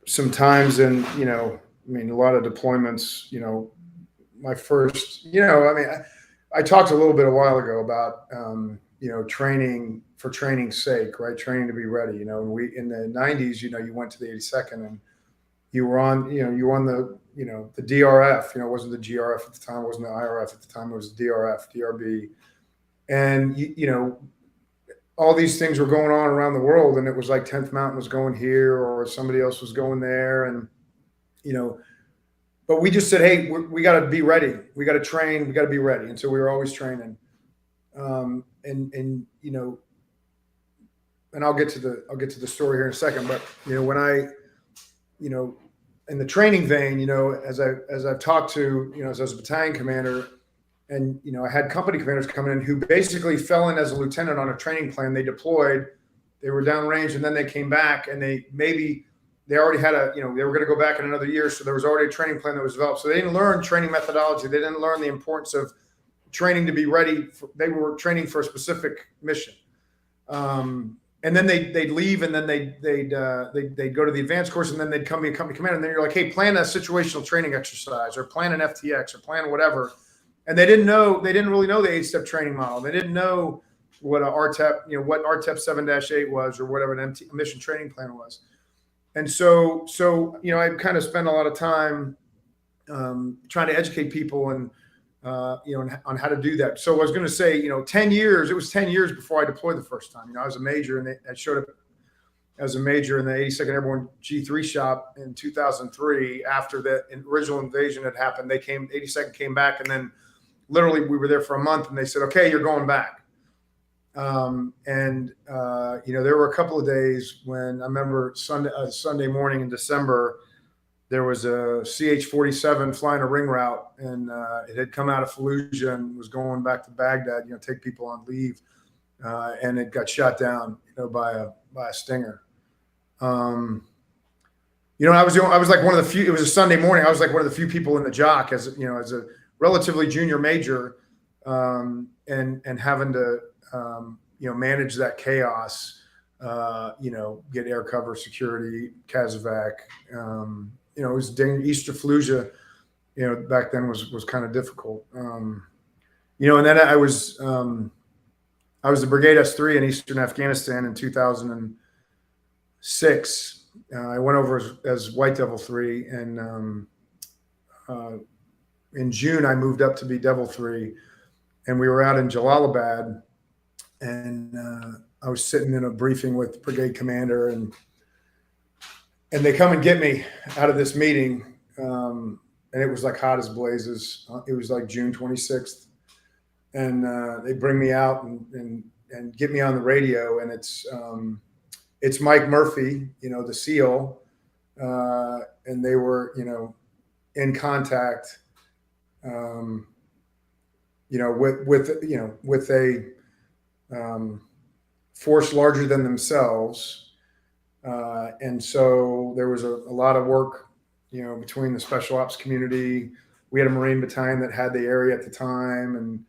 some times, and I mean, a lot of deployments. My first, I mean, I talked a little bit a while ago about training for training's sake, right? Training to be ready. And we in the '90s, you went to the 82nd and you were on, the DRF. It wasn't the GRF at the time, it wasn't the IRF at the time, it was the DRF, DRB, and all these things were going on around the world, and it was like 10th Mountain was going here, or somebody else was going there, and but we just said, hey, we got to be ready, we got to train, we got to be ready, and so we were always training. And and I'll get to the story here in a second, but when I in the training vein, as I've talked to, as I was a battalion commander, and I had company commanders coming in who basically fell in as a lieutenant on a training plan. They deployed, they were downrange, and then they came back, and they already had they were going to go back in another year, so there was already a training plan that was developed. So they didn't learn training methodology. They didn't learn the importance of training to be ready. They were training for a specific mission. And then they'd leave, and then they'd go to the advanced course, and then they'd come be a company commander. And then you're like, hey, plan a situational training exercise, or plan an FTX, or plan whatever. And they didn't really know the 8-step training model. They didn't know what a RTEP, what RTEP 7-8 was, or whatever a mission training plan was. And so I kind of spent a lot of time trying to educate people and on how to do that. So I was going to say, 10 years. It was 10 years before I deployed the first time. I was a major, and I showed up as a major in the 82nd Airborne G3 shop in 2003. After the original invasion had happened, 82nd came back, and then literally we were there for a month, and they said, okay, you're going back. There were a couple of days when I remember Sunday morning in December, there was a CH-47 flying a ring route, and it had come out of Fallujah and was going back to Baghdad, take people on leave, and it got shot down, by a Stinger. I was like one of the few. It was a Sunday morning. I was like one of the few people in the JOC as a relatively junior major, and having to manage that chaos. Get air cover, security, Kazovac. It was east of Fallujah. Back then was kind of difficult. And then I was the Brigade S3 in Eastern Afghanistan in 2006. I went over as White Devil 3, and in June I moved up to be Devil 3, and we were out in Jalalabad, and I was sitting in a briefing with brigade commander, and they come and get me out of this meeting, and it was like hot as blazes. It was like June 26th, and they bring me out and get me on the radio, and it's Mike Murphy, the SEAL, and they were in contact, with a force larger than themselves. And so there was a lot of work, between the special ops community. We had a Marine battalion that had the area at the time, and,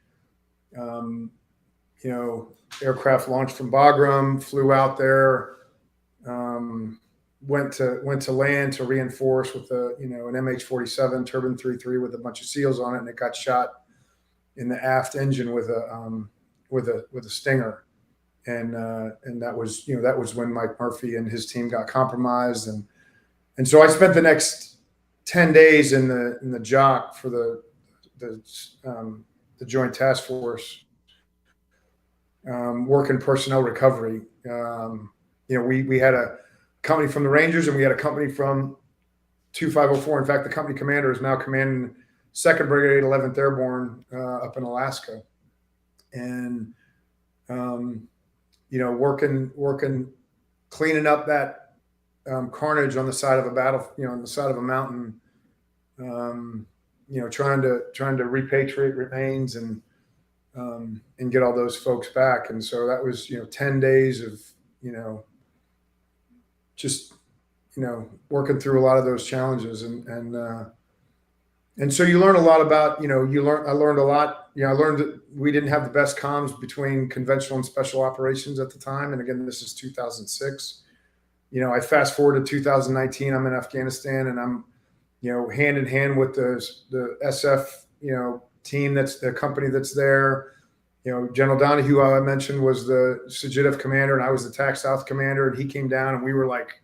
aircraft launched from Bagram, flew out there, went to land to reinforce with an MH-47 turbine 3.3 with a bunch of seals on it, and it got shot in the aft engine with a Stinger, and that was when Mike Murphy and his team got compromised, and so I spent the next 10 days in the JOC for the Joint Task Force, working personnel recovery. We had a company from the Rangers, and we had a company from 2504. In fact, the company commander is now commanding 2nd Brigade, 11th Airborne up in Alaska, and working, cleaning up that carnage on the side of a battle, on the side of a mountain, trying to repatriate remains and get all those folks back. And so that was 10 days of just working through a lot of those challenges, and so you learn a lot about I learned a lot. I learned that we didn't have the best comms between conventional and special operations at the time, and again, this is 2006. I fast forward to 2019. I'm in Afghanistan, and I'm hand in hand with the SF team, that's the company that's there. General Donahue, I mentioned, was the Sagittaf commander, and I was the TAC South commander, and he came down, and we were like,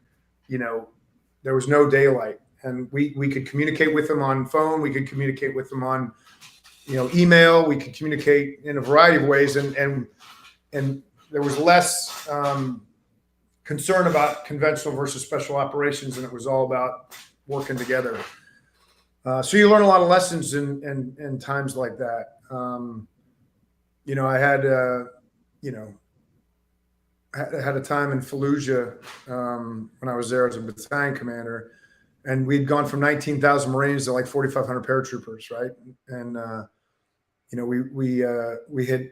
there was no daylight, and we could communicate with them on phone. We could communicate with them on, email. We could communicate in a variety of ways, and there was less concern about conventional versus special operations, and it was all about working together. So you learn a lot of lessons in times like that. I had had a time in Fallujah when I was there as a battalion commander, and we'd gone from 19,000 Marines to like 4,500 paratroopers, right? And we had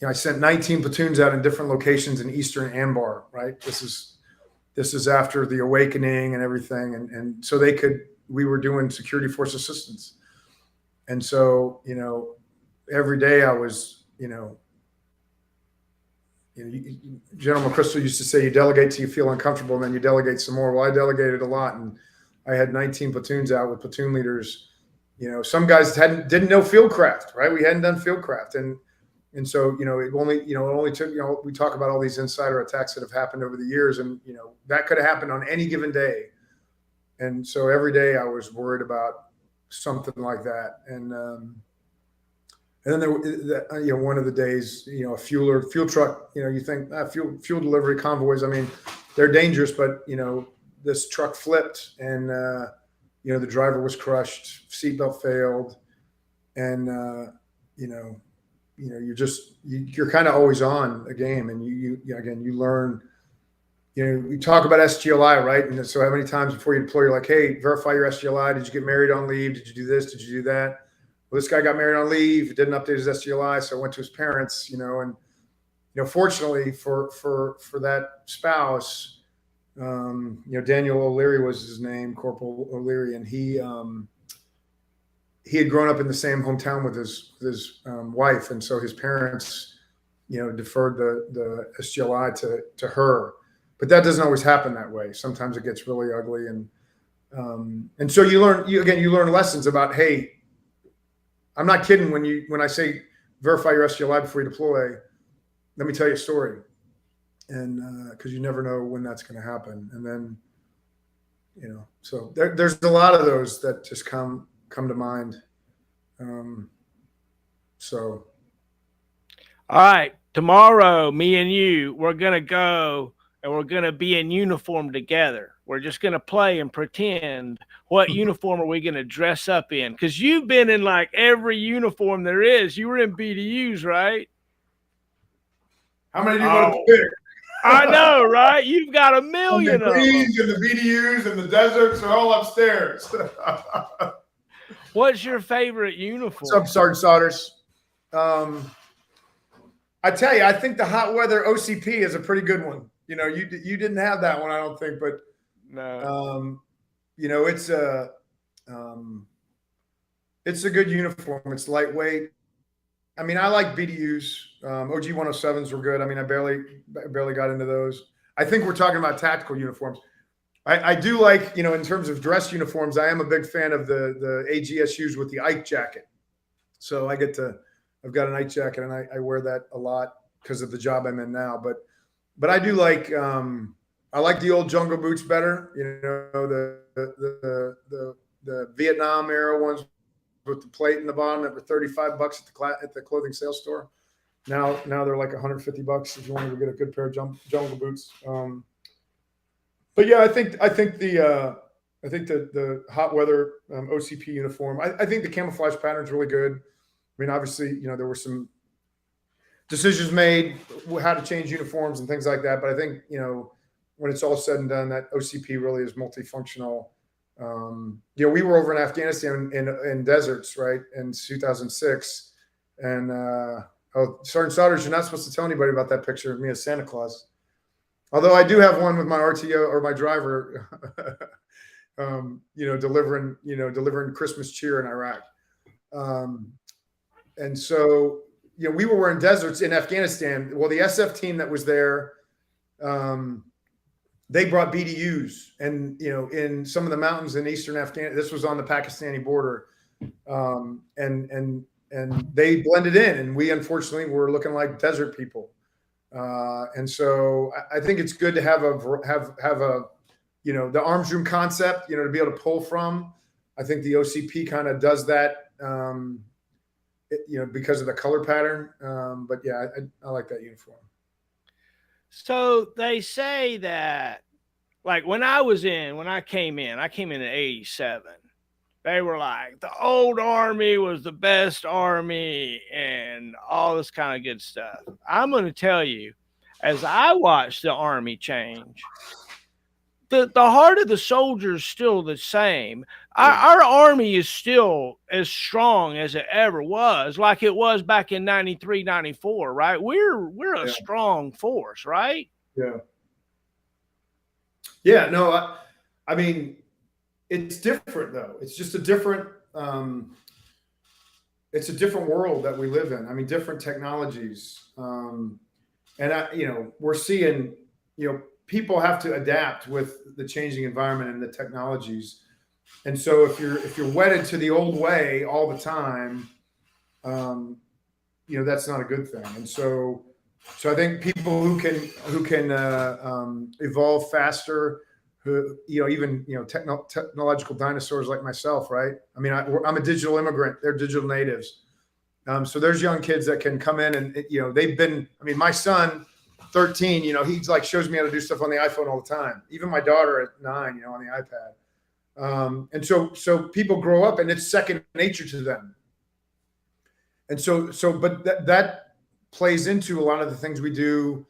I sent 19 platoons out in different locations in Eastern Anbar, right? This is after the awakening and everything, and so we were doing security force assistance, and so every day I was General McChrystal used to say, you delegate till you feel uncomfortable, and then you delegate some more. Well, I delegated a lot, and I had 19 platoons out with platoon leaders. Some guys didn't know fieldcraft, right? We hadn't done fieldcraft, and so it only took we talk about all these insider attacks that have happened over the years, and that could have happened on any given day, and so every day I was worried about something like that, and then there, one of the days, a fuel truck, you think fuel delivery convoys, I mean, they're dangerous, but this truck flipped, and the driver was crushed, seatbelt failed, and you're kind of always on a game, and you learn. You talk about SGLI, right? And so how many times before you deploy, you're like, hey, verify your SGLI. Did you get married on leave? Did you do this? Did you do that? Well, this guy got married on leave, didn't update his SGLI, so I went to his parents, and fortunately for that spouse, Daniel O'Leary was his name, Corporal O'Leary, and he had grown up in the same hometown with his wife, and so his parents, deferred the SGLI to her, but that doesn't always happen that way. Sometimes it gets really ugly, and so you learn lessons about, hey, I'm not kidding when I say verify your SGLI before you deploy. Let me tell you a story, and because you never know when that's going to happen, and then so there's a lot of those that just come to mind. So, all right, tomorrow, me and you, we're gonna go and we're gonna be in uniform together. We're just gonna play and pretend. What uniform are we gonna dress up in? Because you've been in like every uniform there is. You were in BDUs, right? How many do you want to pick? I know, right? You've got a million of them. And the BDUs and the deserts are all upstairs. What's your favorite uniform? What's up, Sergeant Sodders? I tell you, I think the hot weather OCP is a pretty good one. You didn't have that one, I don't think, but no. It's a good uniform. It's lightweight. I mean, I like BDUs. OG 107s were good. I mean, I barely got into those. I think we're talking about tactical uniforms. I do like, in terms of dress uniforms, I am a big fan of the AGSUs with the Ike jacket. So I've got an Ike jacket, and I wear that a lot because of the job I'm in now. But I do like, I like the old jungle boots better. The Vietnam era ones with the plate in the bottom that were $35 at the clothing sales store. Now they're like $150 if you wanted to get a good pair of jungle boots. But yeah, I think the hot weather OCP uniform. I think the camouflage pattern is really good. I mean, obviously, there were some decisions made how to change uniforms and things like that. But I think when it's all said and done, that OCP really is multifunctional. We were over in Afghanistan in deserts, right, in 2006, and Sergeant Souders, you're not supposed to tell anybody about that picture of me as Santa Claus. Although I do have one with my RTO or my driver, delivering Christmas cheer in Iraq. And so, we were wearing deserts in Afghanistan. Well, the SF team that was there, they brought BDUs, and in some of the mountains in eastern Afghanistan. This was on the Pakistani border, and they blended in, and we unfortunately were looking like desert people. And so I think it's good to have a the arms room concept, to be able to pull from. I think the OCP kind of does that, because of the color pattern. But yeah, I like that uniform. So they say that, like when I came in in '87. They were like, the old Army was the best Army and all this kind of good stuff. I'm going to tell you, as I watched the Army change, the heart of the soldier is still the same. Our Army is still as strong as it ever was, like it was back in 93, 94, right? We're a strong force, right? Yeah. Yeah, no, I mean, it's different though. It's just a different, it's a different world that we live in. I mean, different technologies. And we're seeing, people have to adapt with the changing environment and the technologies. And so if you're wedded to the old way all the time, that's not a good thing. And so I think people who can evolve faster, technological dinosaurs like myself, right? I mean, I'm a digital immigrant. They're digital natives. So there's young kids that can come in and, they've been, I mean, my son, 13, he's like shows me how to do stuff on the iPhone all the time. Even my daughter at 9, on the iPad. And so people grow up and it's second nature to them. And but that plays into a lot of the things we do,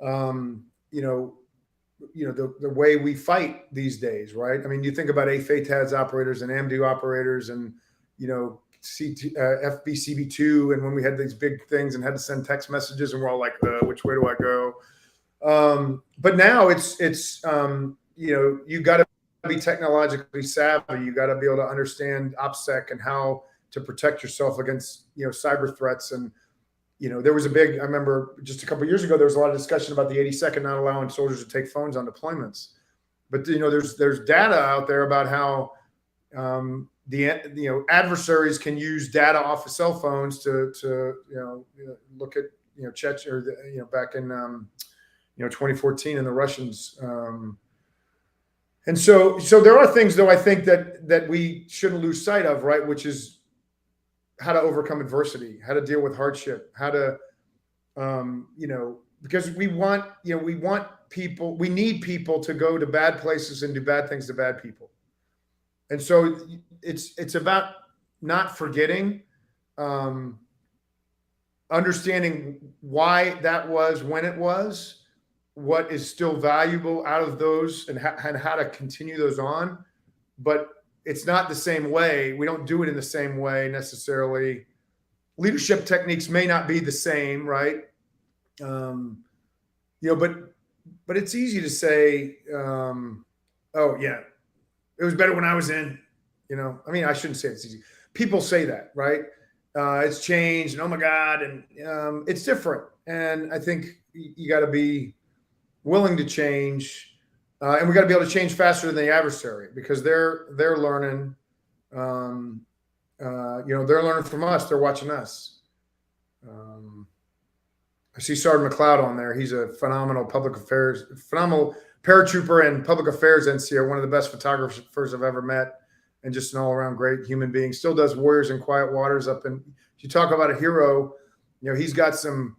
the way we fight these days, right? I mean, you think about AFATADS operators and AMDU operators and, FBCB2, and when we had these big things and had to send text messages and we're all like, which way do I go? But now it's you got to be technologically savvy. You got to be able to understand OPSEC and how to protect yourself against, cyber threats. And, there was I remember just a couple of years ago, there was a lot of discussion about the 82nd not allowing soldiers to take phones on deployments. But, there's data out there about how, adversaries can use data off of cell phones to look at, Czech or, back in, 2014 and the Russians. And so there are things, though, I think that we shouldn't lose sight of, right? Which is how to overcome adversity, how to deal with hardship, how to, because we need people to go to bad places and do bad things to bad people. And so it's about not forgetting, understanding why that was, when it was, what is still valuable out of those, and how to continue those on. But it's not the same way. We don't do it in the same way necessarily. Leadership techniques may not be the same, right? But it's easy to say, oh yeah, it was better when I was in, I mean, I shouldn't say it's easy. People say that, right? It's changed and oh my God. And it's different. And I think you got to be willing to change. And we got to be able to change faster than the adversary because they're learning. Um, they're learning from us. They're watching us. Um, I see Sergeant McLeod on there. He's a phenomenal paratrooper and public affairs NCO, one of the best photographers I've ever met, and just an all-around great human being. Still does Warriors in Quiet Waters up in. If you talk about a hero, he's got some,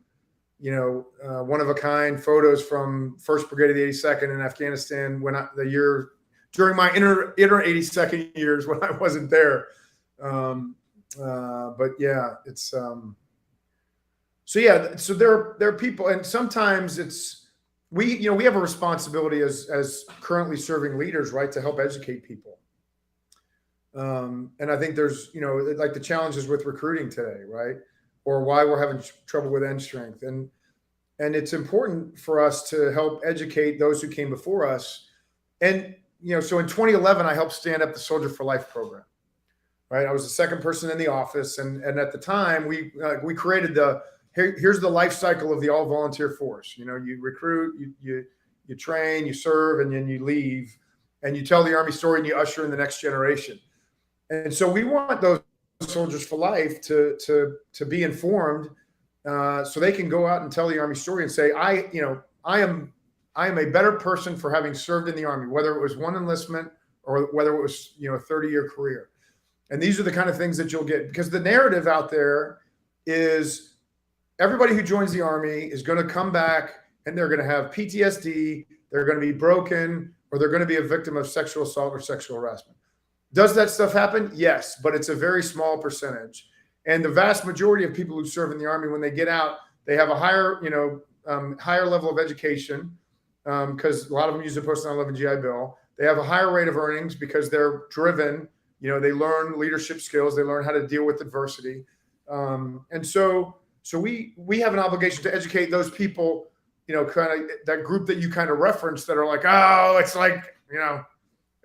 one of a kind photos from 1st Brigade of the 82nd in Afghanistan during my inner 82nd years when I wasn't there. But yeah, it's. So there are people, and sometimes we have a responsibility as currently serving leaders, right, to help educate people. And I think there's like the challenges with recruiting today, right, or why we're having trouble with end strength, and it's important for us to help educate those who came before us. And so in 2011, I helped stand up the Soldier for Life program. Right, I was the second person in the office, and at the time we created here's the life cycle of the all volunteer force. You recruit, you train, you serve, and then you leave, and you tell the Army story, and you usher in the next generation. And so we want those soldiers for life to be informed, so they can go out and tell the Army story and say, I am a better person for having served in the Army, whether it was one enlistment or whether it was a 30-year career. And these are the kind of things that you'll get, because the narrative out there is everybody who joins the Army is going to come back and they're going to have PTSD, they're going to be broken, or they're going to be a victim of sexual assault or sexual harassment. Does that stuff happen? Yes, but it's a very small percentage. And the vast majority of people who serve in the Army, when they get out, they have a higher, higher level of education, because a lot of them use the post-9/11 GI Bill. They have a higher rate of earnings because they're driven. They learn leadership skills. They learn how to deal with adversity. And so we have an obligation to educate those people, kind of that group that you kind of referenced that are like, oh, it's like,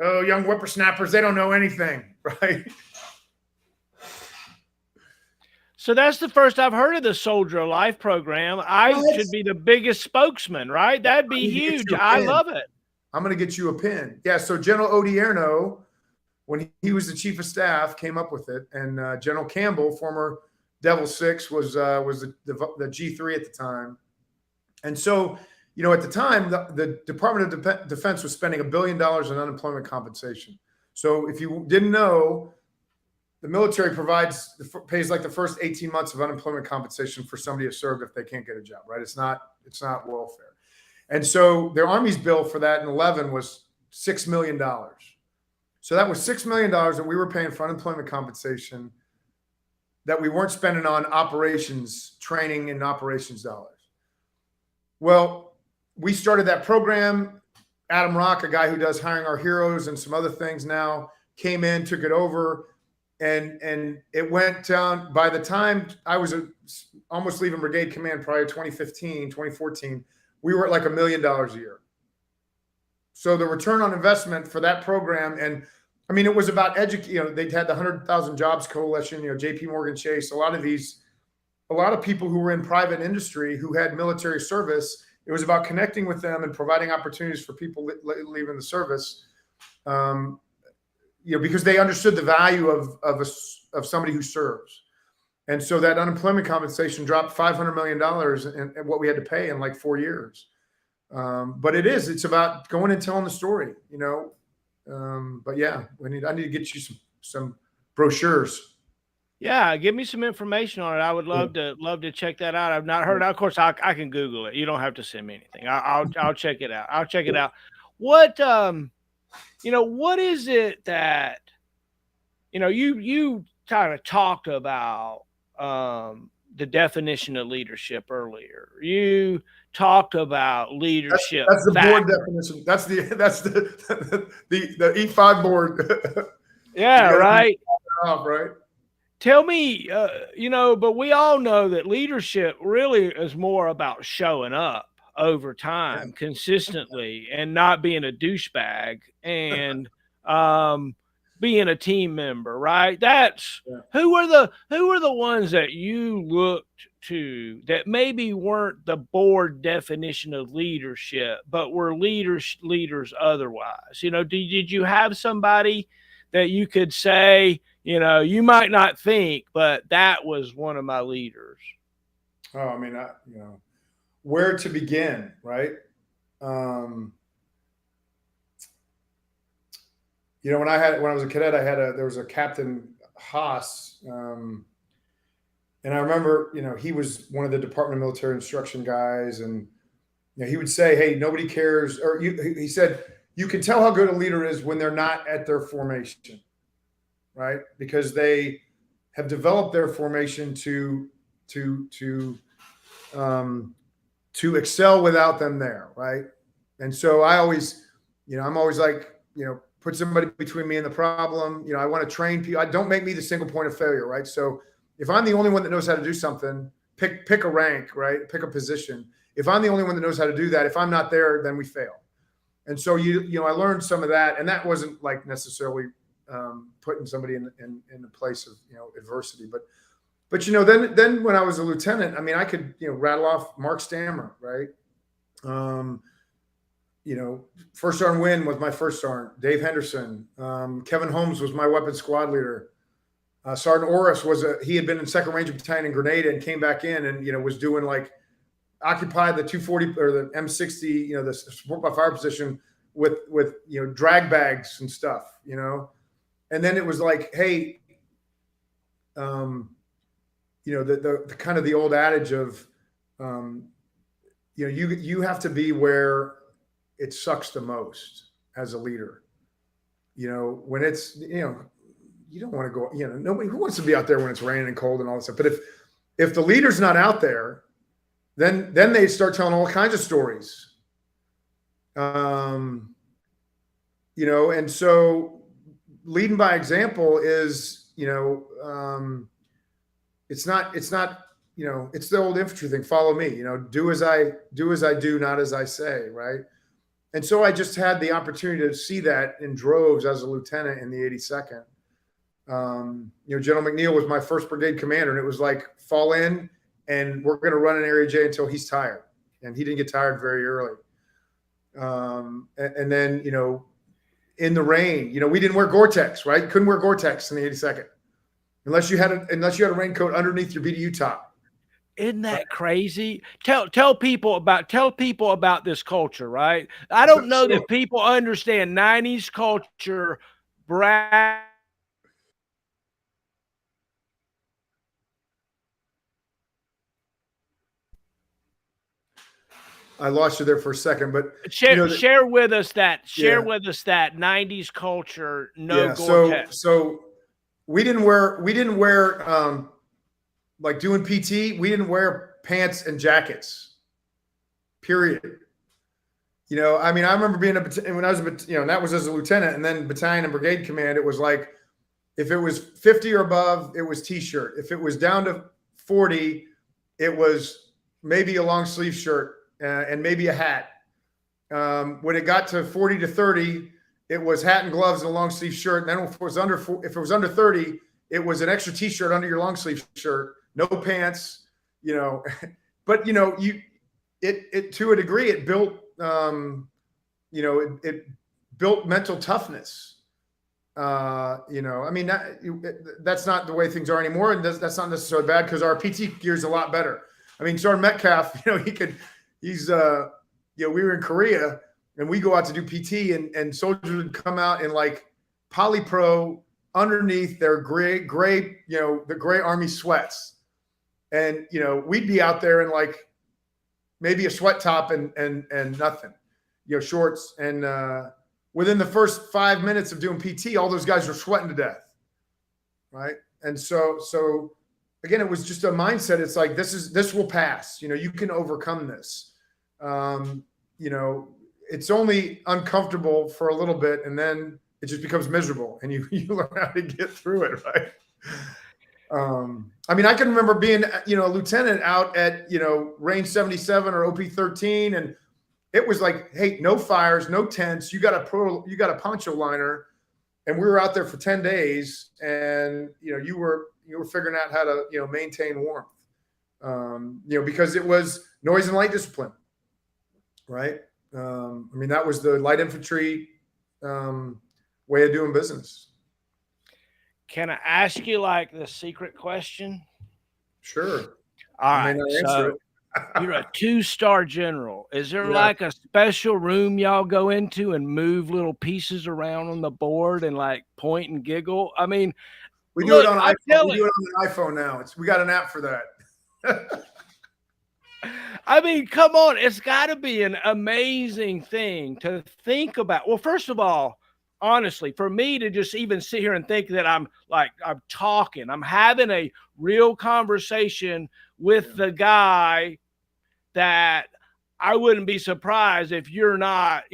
oh, young whippersnappers, they don't know anything, right? So that's the first I've heard of the Soldier of Life program. I should be the biggest spokesman, right? That'd be huge. I love it. I'm going to get you a pin. Yeah, so General Odierno, when he was the chief of staff, came up with it. And General Campbell, former Devil 6, was the G3 at the time. And so, at the time, the Department of Defense was spending $1 billion in unemployment compensation. So if you didn't know, the military pays like the first 18 months of unemployment compensation for somebody who served if they can't get a job, right? It's not welfare. And so their Army's bill for that in 11 was $6 million. So that was $6 million that we were paying for unemployment compensation that we weren't spending on operations, training and operations dollars. Well, we started that program. Adam Rock, a guy who does Hiring Our Heroes and some other things now, came in, took it over, and it went down. By the time I was almost leaving brigade command, probably 2015, 2014, we were at like $1 million a year. So the return on investment for that program, and I mean, it was about educating. They'd had the 100,000 Jobs Coalition, JP Morgan Chase, a lot of people who were in private industry who had military service. It was about connecting with them and providing opportunities for people leaving the service, because they understood the value of somebody who serves. And so that unemployment compensation dropped $500 million in what we had to pay in like 4 years. But it's about going and telling the story, but yeah, I need to get you some brochures. Yeah, give me some information on it. I would love to check that out. I've not heard. Of course, I can Google it. You don't have to send me anything. I'll check it out. I'll check it out. What what is it that you kind of talked about the definition of leadership earlier. You talked about leadership. That's the board definition. That's the E5 board. Yeah, right. Right. Tell me, but we all know that leadership really is more about showing up over time, consistently, and not being a douchebag and being a team member, right? That's who are the ones that you looked too that maybe weren't the board definition of leadership, but were leaders otherwise? Did you have somebody that you could say, you might not think, but that was one of my leaders? Oh, I mean, where to begin, right? Um, when I was a cadet, there was a Captain Haas, and I remember, he was one of the Department of Military Instruction guys, and he would say, "Hey, nobody cares," or he said, "You can tell how good a leader is when they're not at their formation, right? Because they have developed their formation to excel without them there, right?" And so I'm always like, put somebody between me and the problem. I want to train people. Don't make me the single point of failure, right? So if I'm the only one that knows how to do something, pick a rank, right? Pick a position. If I'm the only one that knows how to do that, if I'm not there, then we fail. And so I learned some of that, and that wasn't like necessarily putting somebody in a place of adversity, but then when I was a lieutenant, I mean, I could rattle off Mark Stammer, right? First Sergeant Wynn was my first sergeant. Dave Henderson, Kevin Holmes was my weapons squad leader. Sergeant Orris he had been in Second Ranger Battalion in Grenada and came back in and was doing occupied the 240 or the M60, the support by fire position with drag bags and stuff, and then it was like, hey, the kind of the old adage of, you have to be where it sucks the most as a leader. When it's, you don't want to go, nobody who wants to be out there when it's raining and cold and all this stuff. But if the leader's not out there, then they start telling all kinds of stories. And so leading by example is, it's not, it's the old infantry thing. Follow me, do as I do, not as I say. Right. And so I just had the opportunity to see that in droves as a lieutenant in the 82nd. General McNeil was my first brigade commander, and it was like, fall in and we're going to run an area J until he's tired. And he didn't get tired very early. And then, in the rain, we didn't wear Gore-Tex, right? Couldn't wear Gore-Tex in the 82nd unless you had a raincoat underneath your BDU top. Isn't that crazy? Tell people about this culture, right? I don't know that people understand 90s culture. I lost you there for a second, but share with us that 90s culture. Gore-Tex. So we didn't wear like doing PT. We didn't wear pants and jackets. Period. I mean, I remember being when I was and that was as a lieutenant, and then battalion and brigade command. It was like, if it was 50 or above, it was t-shirt. If it was down to 40, it was maybe a long sleeve shirt. And maybe a hat. When it got to 40 to 30, it was hat and gloves and a long sleeve shirt. And then if it was under 30, it was an extra t-shirt under your long sleeve shirt, no pants, But it to a degree, it built it built mental toughness. I mean, that's not the way things are anymore, and that's not necessarily bad because our PT gear is a lot better. I mean, Sergeant Metcalf, we were in Korea and we go out to do PT and soldiers would come out in like polypro underneath their gray, the gray army sweats. And, we'd be out there in like maybe a sweat top and nothing, shorts. And within the first 5 minutes of doing PT, all those guys were sweating to death. Right. And so again, it was just a mindset. It's like, this will pass, you can overcome this. It's only uncomfortable for a little bit, and then it just becomes miserable, and you learn how to get through it, right? I mean, I can remember being, a lieutenant out at, range 77 or OP 13, and it was like, hey, no fires, no tents. You got a poncho liner, and we were out there for 10 days, and you were figuring out how to maintain warmth. Because it was noise and light discipline, right? That was the light infantry way of doing business. Can I ask you like the secret question? Sure. All I may right. not answer So it. you're a 2-star general. Is there Yeah. like a special room y'all go into and move little pieces around on the board and like point and giggle? I mean, We do it look, on I'm iPhone. We telling do it on an iPhone now. We got an app for that. I mean, come on. It's got to be an amazing thing to think about. Well, first of all, honestly, for me to just even sit here and think that I'm talking, I'm having a real conversation with the guy that I wouldn't be surprised if you're not,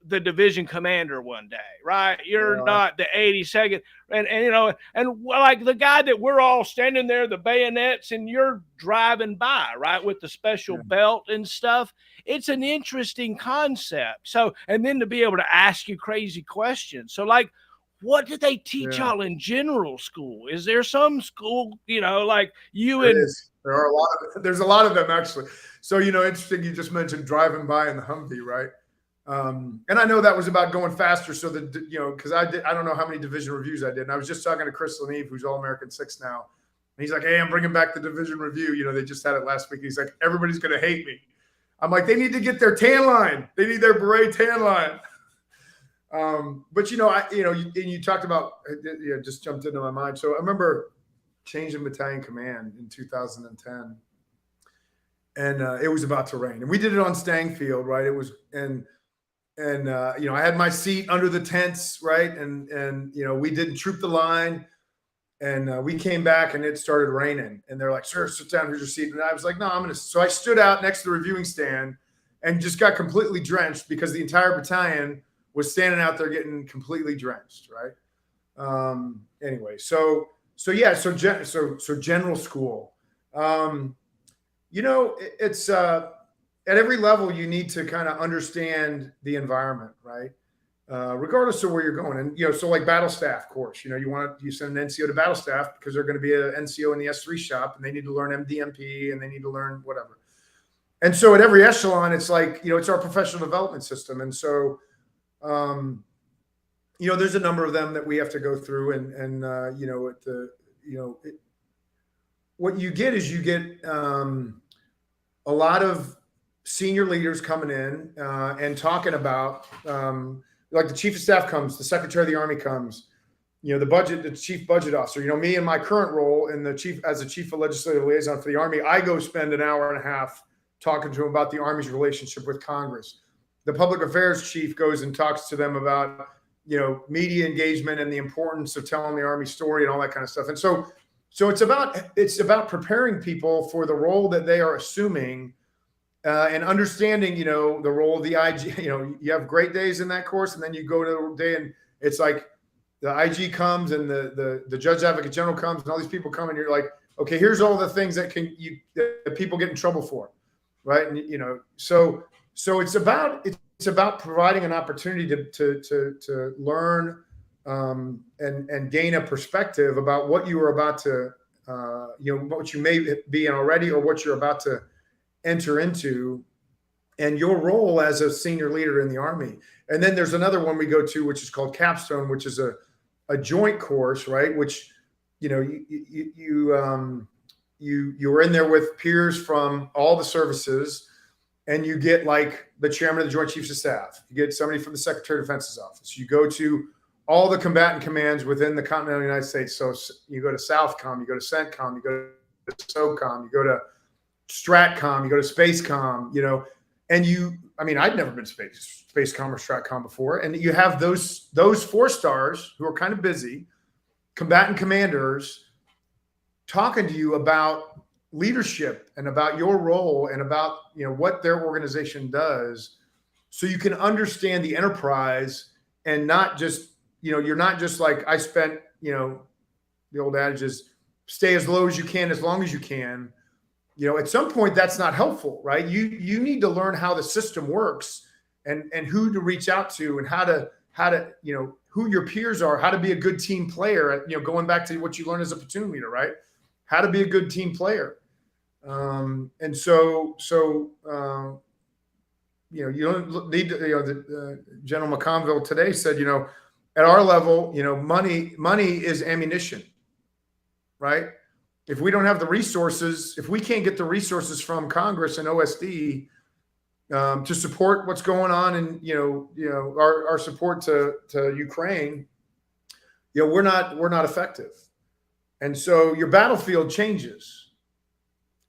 the division commander one day, right? You're not the 82nd, and like the guy that we're all standing there, the bayonets, and you're driving by, right, with the special belt and stuff. It's an interesting concept. So, and then to be able to ask you crazy questions. So, like, what did they teach y'all in general school? Is there some school, like you There and is. There are a lot of. There's a lot of them actually. So interesting. You just mentioned driving by in the Humvee, right? And I know that was about going faster, so that because I don't know how many division reviews I did, and I was just talking to Chris Leneve, who's All American 6 now, and he's like, "Hey, I'm bringing back the division review. They just had it last week." He's like, "Everybody's going to hate me." I'm like, "They need to get their tan line. They need their beret tan line." But you talked about, just jumped into my mind. So I remember changing battalion command in 2010, and it was about to rain, and we did it on Stang Field, right? It was and I had my seat under the tents, right? And we didn't troop the line, and we came back and it started raining, and they're like, "Sir, sit down, here's your seat." And I was like, "No, I'm gonna." So I stood out next to the reviewing stand and just got completely drenched because the entire battalion was standing out there getting completely drenched, right? Anyway, so general school. It's at every level you need to kind of understand the environment, right? Regardless of where you're going. And so like battle staff course, you send an NCO to battle staff because they're going to be an NCO in the S3 shop and they need to learn MDMP and they need to learn whatever. And so at every echelon, it's like, it's our professional development system. And so there's a number of them that we have to go through, and what you get is a lot of senior leaders coming in and talking about, like the chief of staff comes, the secretary of the army comes, the chief budget officer, me in my current role as the chief of legislative liaison for the army, I go spend an hour and a half talking to him about the Army's relationship with Congress. The public affairs chief goes and talks to them about, media engagement and the importance of telling the Army story and all that kind of stuff. And so it's about preparing people for the role that they are assuming, and understanding, the role of the IG. You have great days in that course, and then you go to a day and it's like the IG comes and the judge advocate general comes and all these people come, and you're like, okay, here's all the things that people get in trouble for, right? And so it's about providing an opportunity to learn and gain a perspective about what you are about to what you may be in already or what you're about to enter into, and your role as a senior leader in the Army. And then there's another one we go to, which is called Capstone, which is a joint course, right? Which you are in there with peers from all the services, and you get like the chairman of the Joint Chiefs of Staff. You get somebody from the Secretary of Defense's office. You go to all the combatant commands within the continental United States. So you go to Southcom, you go to CENTCOM, you go to SOCOM, you go to STRATCOM, you go to SpaceCom, and I'd never been SpaceCom or STRATCOM before. And you have those 4 stars who are kind of busy, combatant commanders, talking to you about leadership and about your role and about, what their organization does, so you can understand the enterprise and not just, you're not just like, I spent, the old adage is stay as low as you can, as long as you can. At some point that's not helpful, right? You need to learn how the system works and who to reach out to and how to, who your peers are, how to be a good team player, going back to what you learned as a platoon leader, right? How to be a good team player. And so you don't need to, General McConville today said, at our level, money is ammunition, right? If we don't have the resources, if we can't get the resources from Congress and OSD to support what's going on, and our support to Ukraine, we're not effective. And so your battlefield changes,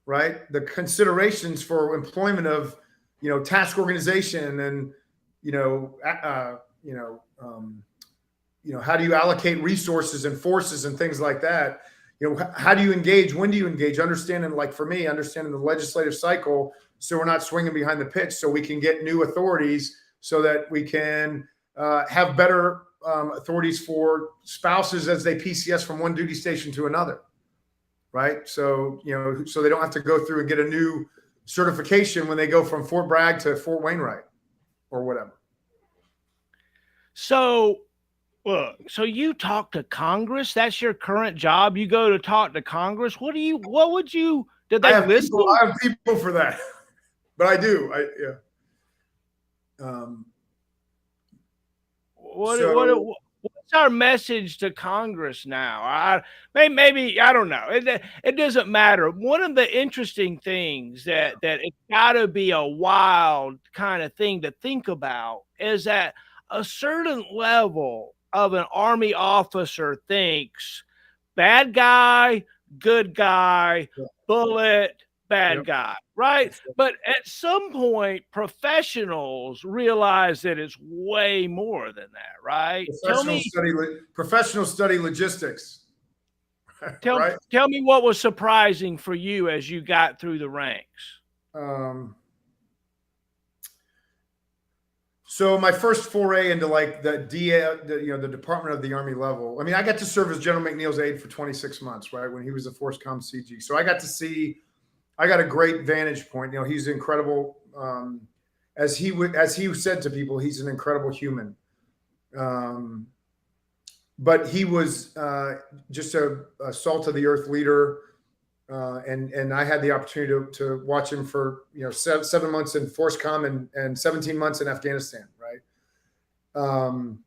right? The considerations for employment of task organization and how do you allocate resources and forces and things like that. How do you engage? When do you engage? Understanding, like for me, understanding the legislative cycle, so we're not swinging behind the pitch, so we can get new authorities, so that we can have better authorities for spouses as they PCS from one duty station to another, right? So so they don't have to go through and get a new certification when they go from Fort Bragg to Fort Wainwright or whatever. So look, so you talk to Congress. That's your current job. You go to talk to Congress. What would you? Did they listen? I have people for that, but I do. What's our message to Congress now? Maybe I don't know. It doesn't matter. One of the interesting things that it's got to be a wild kind of thing to think about is that a certain level of an Army officer thinks bad guy, good guy, bullet, bad guy, right? But at some point, professionals realize that it's way more than that, right? Professionals study logistics. Tell me what was surprising for you as you got through the ranks. So my first foray into like the Department of the Army level. I mean, I got to serve as General McNeil's aide for 26 months, right, when he was a Force Com CG. So I got a great vantage point. He's incredible. As he said to people, he's an incredible human. But he was just a salt of the earth leader. And I had the opportunity to watch him for 7 months in Force Com and 17 months in Afghanistan, right? And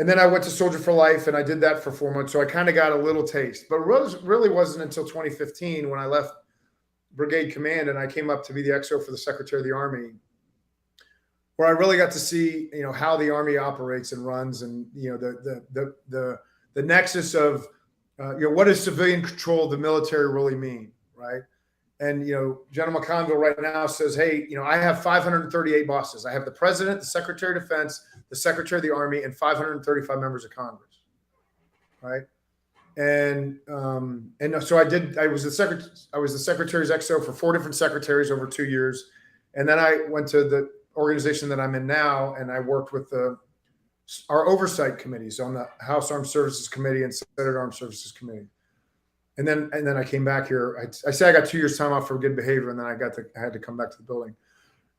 then I went to Soldier for Life, and I did that for 4 months. So I kind of got a little taste, but it really wasn't until 2015 when I left Brigade Command and I came up to be the XO for the Secretary of the Army, where I really got to see how the Army operates and runs, and the nexus of what does civilian control of the military really mean, right? And General McConville right now says, hey, I have 538 bosses. I have the President, the Secretary of Defense, the Secretary of the Army, and 535 members of Congress, right? And so I was the Secretary's XO for 4 different secretaries over 2 years, and then I went to the organization that I'm in now, and I worked with our oversight committees on the House Armed Services Committee and Senate Armed Services Committee. And then I came back here. I say I got 2 years time off for good behavior, and then I had to come back to the building.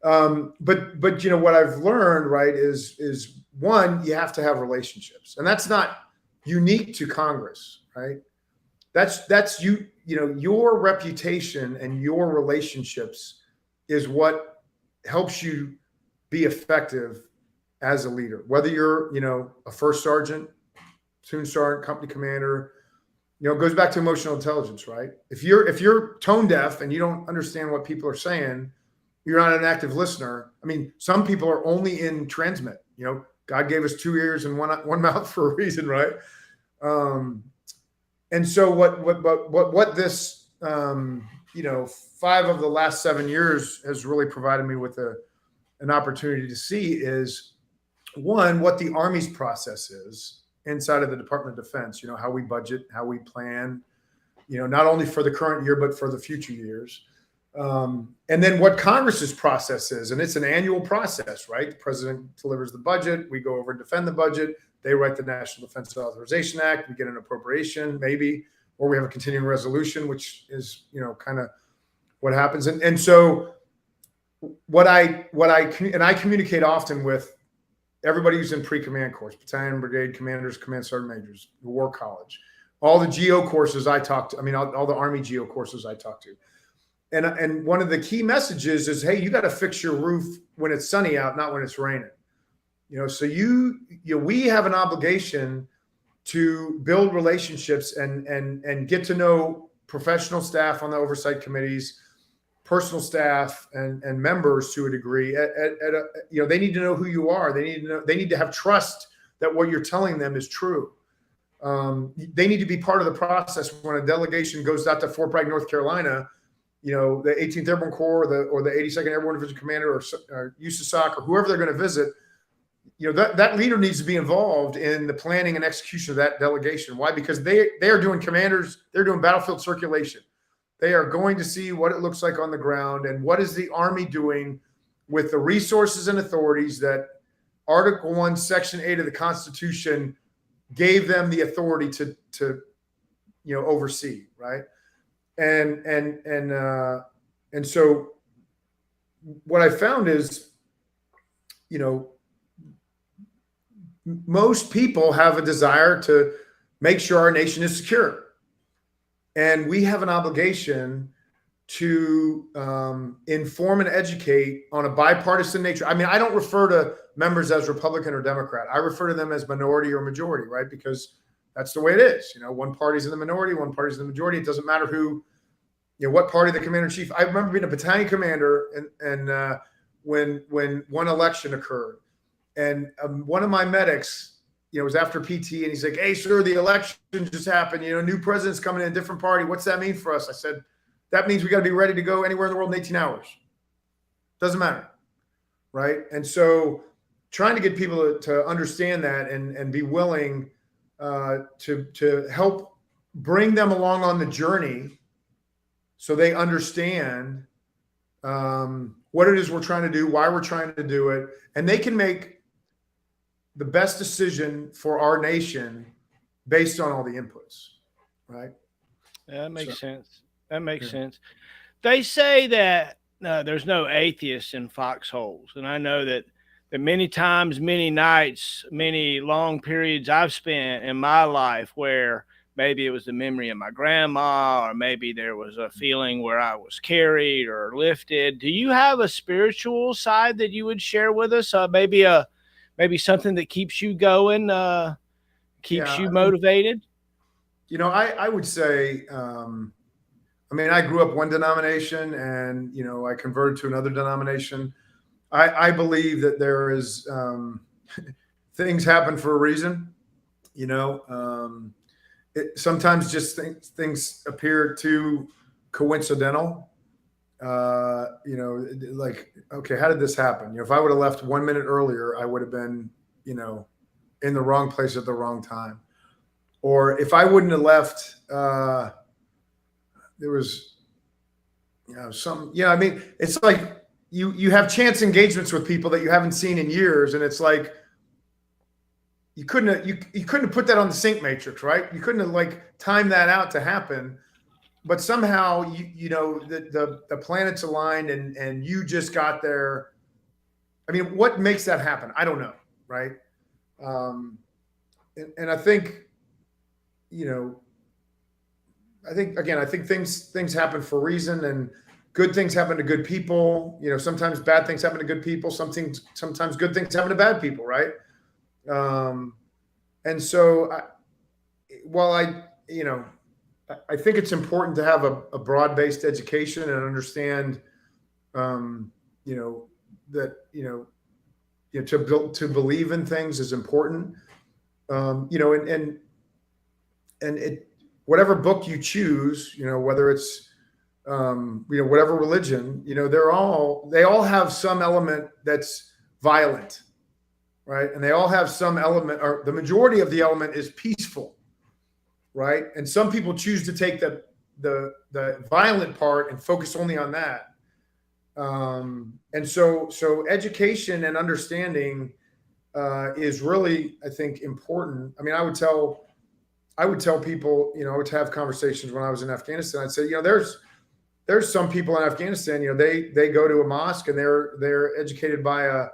But what I've learned, right, is one, you have to have relationships, and that's not unique to Congress, right? That's your reputation and your relationships is what helps you be effective as a leader, whether you're, a first sergeant, platoon sergeant, company commander. It goes back to emotional intelligence, right? If you're tone deaf and you don't understand what people are saying, you're not an active listener. I mean, some people are only in transmit. God gave us 2 ears and one mouth for a reason, right? And so what this 5 of the last 7 years has really provided me with an opportunity to see is, one, what the Army's process is inside of the Department of Defense, how we budget, how we plan, not only for the current year, but for the future years. And then what Congress's process is, and it's an annual process, right? The president delivers the budget. We go over and defend the budget. They write the National Defense Authorization Act. We get an appropriation, maybe, or we have a continuing resolution, which is, kind of what happens. And so I communicate often with everybody who's in pre-command course, battalion, brigade commanders, command sergeant majors, the war college, all the GO courses I talk to. I mean, all the Army GO courses I talk to. And one of the key messages is, hey, you got to fix your roof when it's sunny out, not when it's raining. So we have an obligation to build relationships and get to know professional staff on the oversight committees, personal staff and members to a degree. They need to know who you are. They need to have trust that what you're telling them is true. They need to be part of the process when a delegation goes out to Fort Bragg, North Carolina. The 18th Airborne Corps or the 82nd Airborne Division Commander or USASOC or whoever they're going to visit. That leader needs to be involved in the planning and execution of that delegation. Why? Because they are doing they're doing battlefield circulation. They are going to see what it looks like on the ground and what is the Army doing with the resources and authorities that Article 1, Section 8 of the Constitution gave them the authority to oversee, right? And so what I found is, most people have a desire to make sure our nation is secure. And we have an obligation to inform and educate on a bipartisan nature. I mean, I don't refer to members as Republican or Democrat. I refer to them as minority or majority, right? Because that's the way it is. One party's in the minority, one party's in the majority. It doesn't matter what party the commander-in-chief. I remember being a battalion commander and when one election occurred. And one of my medics, was after PT, and he's like, "Hey, sir, the election just happened. New president's coming in a different party. What's that mean for us?" I said, "That means we got to be ready to go anywhere in the world in 18 hours. Doesn't matter." Right? And so trying to get people to understand that and be willing to help bring them along on the journey so they understand what it is we're trying to do, why we're trying to do it, and they can make the best decision for our nation based on all the inputs, right? Yeah, that makes sense. That makes sense. They say that there's no atheists in foxholes, and I know that many times, many nights, many long periods I've spent in my life where maybe it was the memory of my grandma, or maybe there was a feeling where I was carried or lifted. Do you have a spiritual side that you would share with us? Maybe something that keeps you going, keeps you motivated? I would say, I grew up one denomination and, I converted to another denomination. I believe that there is things happen for a reason, sometimes just things appear too coincidental. Like, okay, how did this happen? If I would have left 1 minute earlier, I would have been, in the wrong place at the wrong time. Or if I wouldn't have left, there was, it's like you have chance engagements with people that you haven't seen in years. And it's like, you couldn't have put that on the sync matrix, right? You couldn't have timed that out to happen. But somehow, the planets aligned and you just got there. I mean, what makes that happen? I don't know, right? And I think, I think things happen for a reason, and good things happen to good people. Sometimes bad things happen to good people. Sometimes good things happen to bad people, right? And so, I think it's important to have a broad-based education and understand, that to believe in things is important. And whatever book you choose, whether it's whatever religion, they all have some element that's violent, right? And they all have some element, or the majority of the element is peaceful. Right. And some people choose to take the violent part and focus only on that. And so education and understanding is really, I think, important. I mean, I would tell people, I would have conversations when I was in Afghanistan. I'd say, there's some people in Afghanistan, they go to a mosque and they're educated by a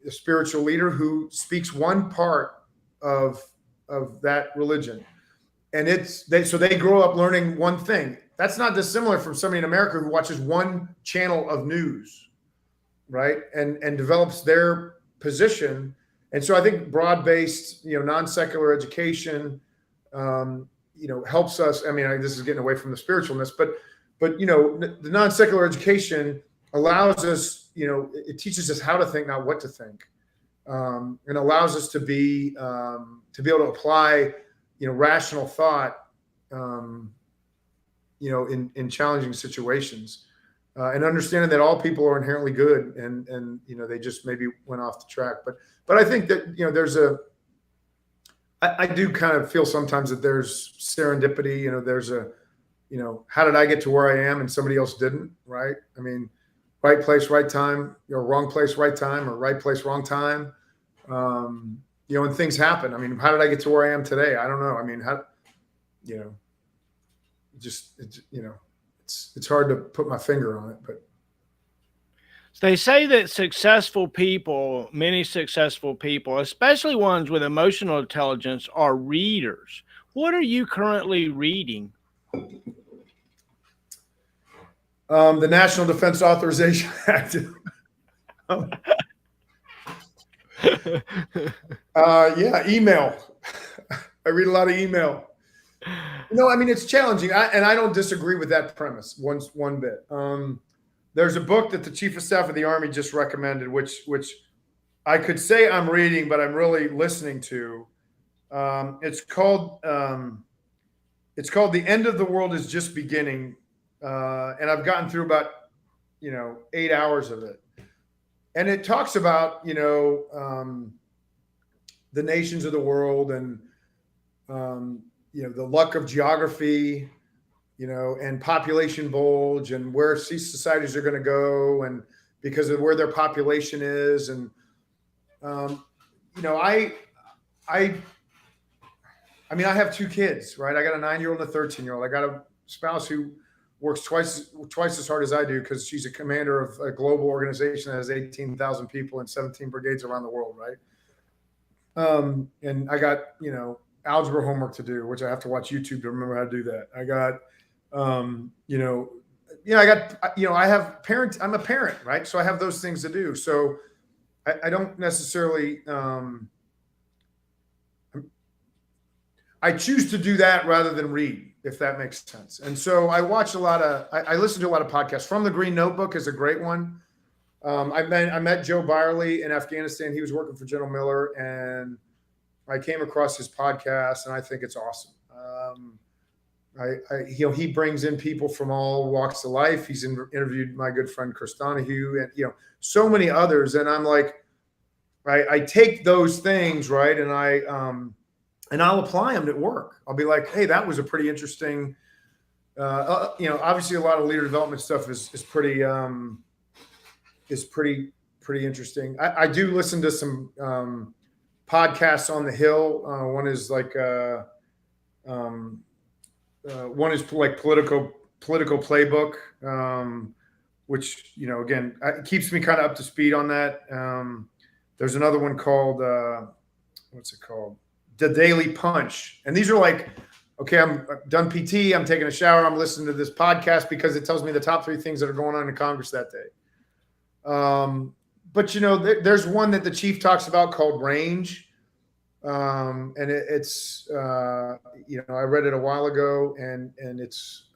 spiritual leader who speaks one part of that religion. And so they grow up learning one thing. That's not dissimilar from somebody in America who watches one channel of news, right? And develops their position. And so I think broad-based, non-secular education, helps us. I mean, this is getting away from the spiritualness, but the non-secular education allows us, it teaches us how to think, not what to think, and allows us to be able to apply, rational thought, in challenging situations, and understanding that all people are inherently good, and they just maybe went off the track. But I think that I do kind of feel sometimes that there's serendipity. There's how did I get to where I am and somebody else didn't, right? I mean, right place, right time, wrong place, right time, or right place, wrong time. And things happen. I mean, how did I get to where I am today? I don't know. I mean, it's hard to put my finger on it, but they say that successful people, many successful people, especially ones with emotional intelligence, are readers. What are you currently reading? The National Defense Authorization Act. Yeah, email. I read a lot of email. I mean, it's challenging, and I don't disagree with that premise one bit. There's a book that the Chief of Staff of the Army just recommended, which I could say I'm reading, but I'm really listening to. It's called "The End of the World Is Just Beginning," and I've gotten through about 8 hours of it, and it talks about the nations of the world and the luck of geography, and population bulge, and where these societies are going to go, and because of where their population is. And, I mean, I have 2 kids, right? I got a 9-year-old and a 13-year-old. I got a spouse who works twice as hard as I do, because she's a commander of a global organization that has 18,000 people and 17 brigades around the world, right? And I got, algebra homework to do, which I have to watch YouTube to remember how to do that. I got, I have parents. I'm a parent, right? So I have those things to do. So I don't necessarily, I choose to do that rather than read, if that makes sense. And so I watch I listen to a lot of podcasts. From the Green Notebook is a great one. I met Joe Byerly in Afghanistan. He was working for General Miller, and I came across his podcast, and I think it's awesome. He brings in people from all walks of life. He's interviewed my good friend Chris Donahue, and so many others. And I'm like, I take those things, right, and I'll apply them at work. I'll be like, hey, that was a pretty interesting. Obviously, a lot of leader development stuff is pretty interesting. I do listen to some podcasts on the Hill. One is like political playbook, which again, it keeps me kind of up to speed on that. There's another one called what's it called? The Daily Punch, and these are like, okay, I'm done PT, I'm taking a shower, I'm listening to this podcast because it tells me the top 3 things that are going on in Congress that day. But there's one that the chief talks about called Range, and it's I read it a while ago, and it's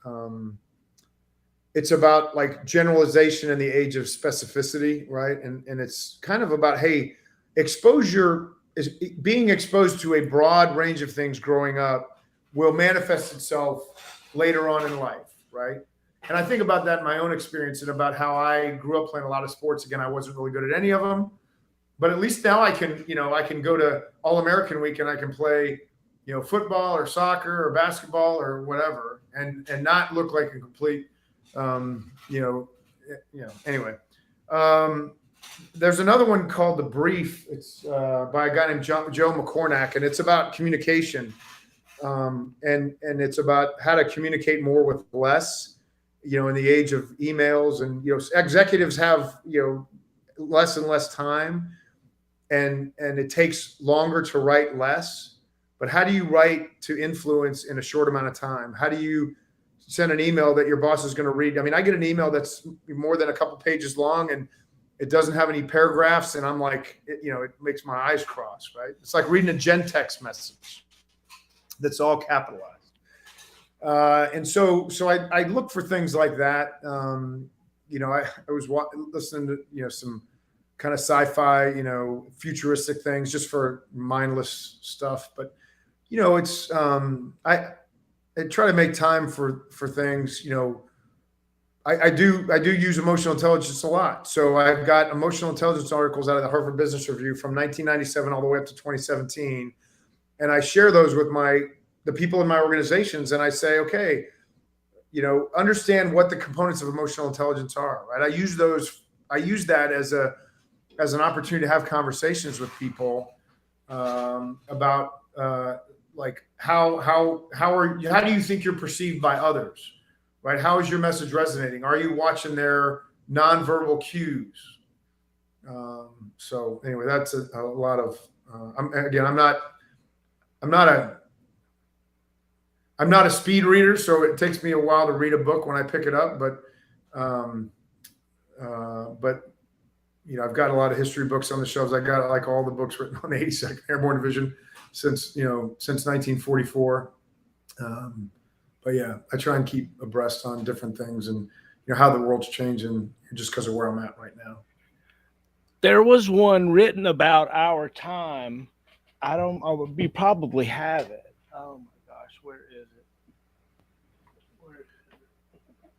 about like generalization in the age of specificity, right? And it's kind of about, hey, exposure is being exposed to a broad range of things growing up will manifest itself later on in life, right? And I think about that in my own experience and about how I grew up playing a lot of sports. Again, I wasn't really good at any of them, but at least now I can go to All-American Week and I can play, football or soccer or basketball or whatever, and not look like a complete, anyway. There's another one called The Brief. It's by a guy named Joe McCornack, and it's about communication, and it's about how to communicate more with less. In the age of emails, and executives have less and less time, and it takes longer to write less. But how do you write to influence in a short amount of time? How do you send an email that your boss is going to read. I mean, I get an email that's more than a couple pages long and it doesn't have any paragraphs. And I'm like, it makes my eyes cross, right? It's like reading a Gentext message that's all capitalized. And so I look for things like that. I was listening to, some kind of sci-fi, futuristic things just for mindless stuff. But, it's, I try to make time for things, I do use emotional intelligence a lot. So I've got emotional intelligence articles out of the Harvard Business Review from 1997 all the way up to 2017. And I share those with the people in my organizations. And I say, okay, understand what the components of emotional intelligence are, right? I use that as an opportunity to have conversations with people about like how do you think you're perceived by others, right? How is your message resonating? Are you watching their nonverbal cues? So anyway, that's a lot of. I'm not a speed reader, so it takes me a while to read a book when I pick it up. But I've got a lot of history books on the shelves. I got like all the books written on the 82nd Airborne Division since 1944. But yeah, I try and keep abreast on different things and how the world's changing just because of where I'm at right now. There was one written about our time. We probably have it. Oh my gosh, where is it?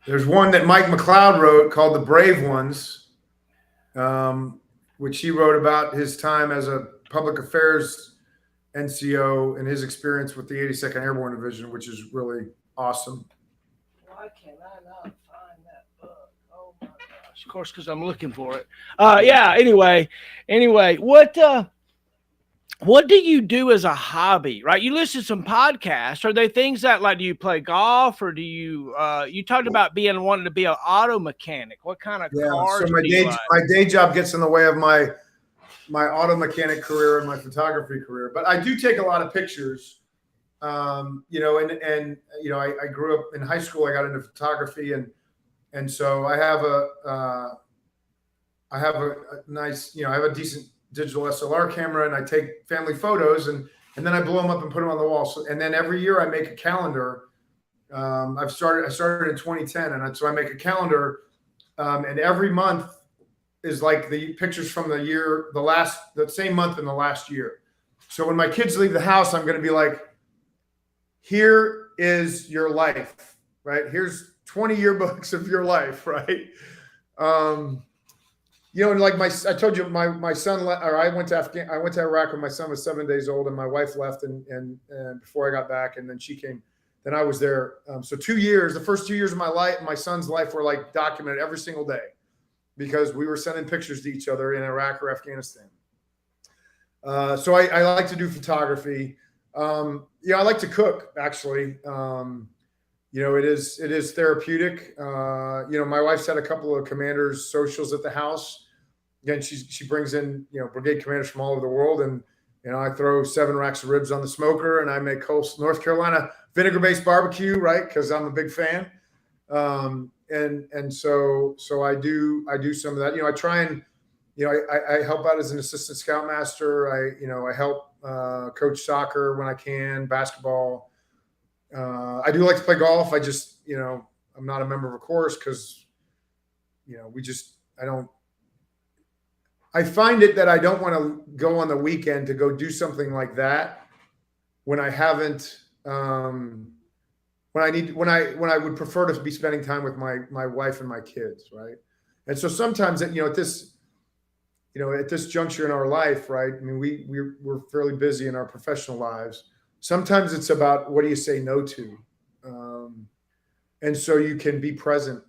There's one that Mike McLeod wrote called The Brave Ones, which he wrote about his time as a public affairs NCO and his experience with the 82nd Airborne Division, which is really awesome. Why can I not find that book? Oh my gosh. Of course, because I'm looking for it. Yeah, anyway, what do you do as a hobby, right? You listen to some podcasts. Are they things that, like, do you play golf or do you, you talked about wanting to be an auto mechanic. What kind of cars so my day job gets in the way of my auto mechanic career and my photography career. But I do take a lot of pictures, I grew up in high school. I got into photography and so I have a nice, I have a decent digital SLR camera and I take family photos and then I blow them up and put them on the wall. So, and then every year I make a calendar. I started in 2010 and so I make a calendar and every month is like the pictures from the same month in the last year. So when my kids leave the house, I'm going to be like, here is your life, right? Here's 20 yearbooks of your life, right? And like I told you, my son, I went to Iraq when my son was 7 days old, and my wife left, and before I got back, and then she came. Then I was there. So 2 years, the first 2 years of my life, my son's life were like documented every single day, because we were sending pictures to each other in Iraq or Afghanistan. So I like to do photography. I like to cook actually. It is therapeutic. My wife's had a couple of commanders' socials at the house. Again, she brings in, brigade commanders from all over the world. And, I throw 7 racks of ribs on the smoker and I make North Carolina vinegar-based barbecue, right? Because I'm a big fan. And so I do some of that. I try and, I help out as an assistant scoutmaster. I help coach soccer when I can, basketball. I do like to play golf. I just, I'm not a member of a course because, I find it that I don't want to go on the weekend to go do something like that when I haven't, when I would prefer to be spending time with my wife and my kids. Right. And so sometimes at this juncture in our life, right. I mean, we're fairly busy in our professional lives. Sometimes it's about what do you say no to? And so you can be present.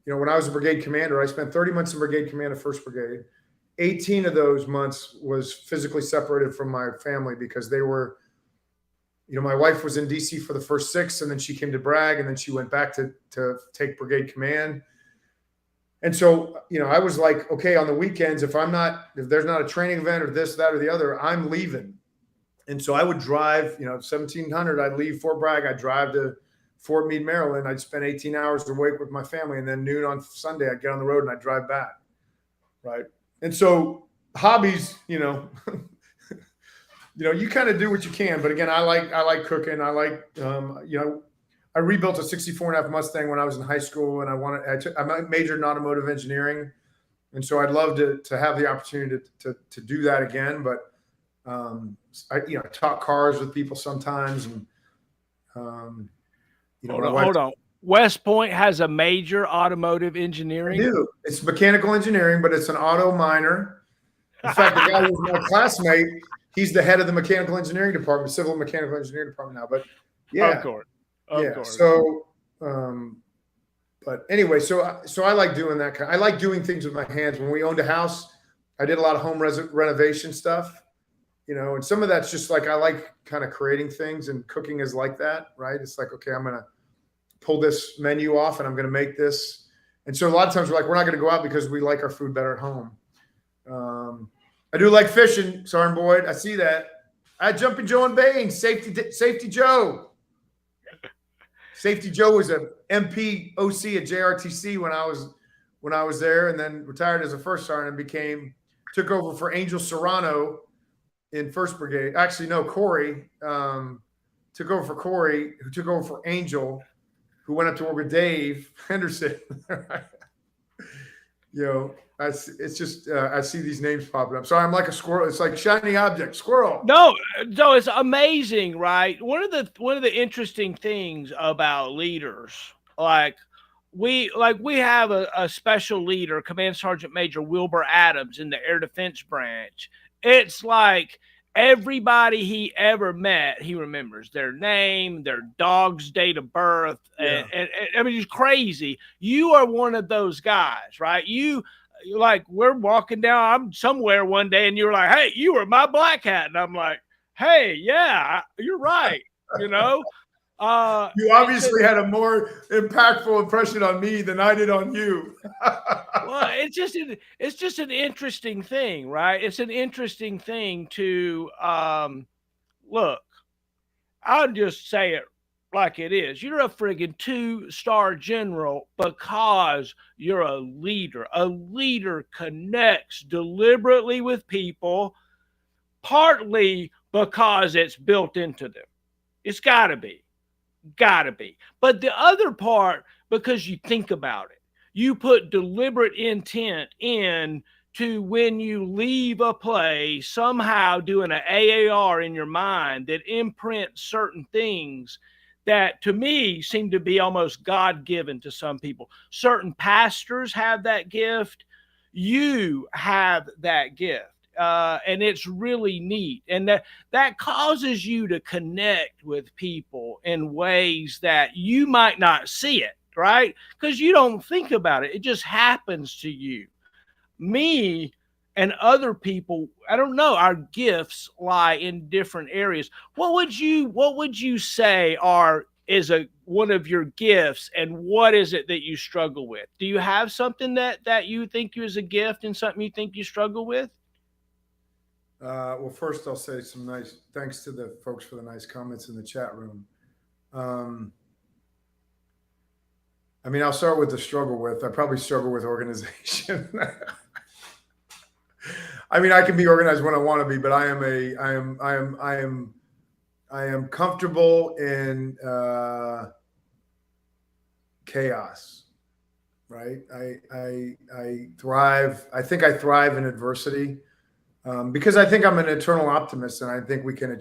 When I was a brigade commander, I spent 30 months in brigade command of 1st Brigade. 18 of those months was physically separated from my family because they were, my wife was in DC for the first 6, and then she came to Bragg, and then she went back to take brigade command. And so, I was like, okay, on the weekends, if there's not a training event or this, that, or the other, I'm leaving. And so I would drive, 1700, I'd leave Fort Bragg. I'd drive to Fort Meade, Maryland, I'd spend 18 hours awake with my family, and then noon on Sunday, I'd get on the road and I'd drive back, right? And so hobbies, you kind of do what you can. But again, I like cooking. I like, I rebuilt a 64.5 Mustang when I was in high school, and I majored in automotive engineering, and so I'd love to have the opportunity to do that again. But I talk cars with people sometimes, and hold on. West Point has a major automotive engineering. I do. It's mechanical engineering, but it's an auto minor. In fact, the guy who's my classmate, he's the head of the mechanical engineering department, civil mechanical engineering department now. But yeah, of course. So, but anyway, so I like doing that. I like doing things with my hands. When we owned a house, I did a lot of home renovation stuff, and some of that's just like I like kind of creating things, and cooking is like that, right? It's like, okay, I'm gonna pull this menu off, and I'm gonna make this. And so a lot of times we're not gonna go out because we like our food better at home. I do like fishing, Sergeant Boyd. I see that. I had Jumping Joe and Bain, Safety Joe. Safety Joe was a MP OC at JRTC when I was there, and then retired as a first sergeant and took over for Angel Serrano in 1st Brigade. Actually, no, Corey took over for Corey, who took over for Angel, who went up to work with Dave Henderson. It's just I see these names popping up. So I'm like a squirrel. It's like shiny object, squirrel. No, it's amazing, right? One of the interesting things about leaders, we have a special leader, Command Sergeant Major Wilbur Adams in the Air Defense Branch. It's like everybody he ever met, he remembers their name, their dog's date of birth, and I mean, it's crazy. You are one of those guys, right? We're walking down, I'm somewhere one day, and you're like, "Hey, you were my black hat," and I'm like, "Hey, yeah, you're right." You obviously had a more impactful impression on me than I did on you. Well, it's just an interesting thing, right? It's an interesting thing to look. I'll just say it like it is. You're a friggin' 2-star general because you're a leader. A leader connects deliberately with people, partly because it's built into them. It's gotta be. But the other part, because you think about it. You put deliberate intent in to when you leave a place, somehow doing an AAR in your mind that imprints certain things that to me seem to be almost God-given to some people. Certain pastors have that gift. You have that gift. And it's really neat. And that causes you to connect with people in ways that you might not see it, right? Because you don't think about it. It just happens to you. Me and other people, I don't know, our gifts lie in different areas. What would you say is one of your gifts, and what is it that you struggle with? Do you have something that you think is a gift and something you think you struggle with? Well, first I'll say some nice thanks to the folks for the nice comments in the chat room. I mean, I'll start with the struggle with. I probably struggle with organization. I mean, I can be organized when I want to be, but I am comfortable in chaos, right? I thrive. I think I thrive in adversity because I think I'm an eternal optimist, and I think we can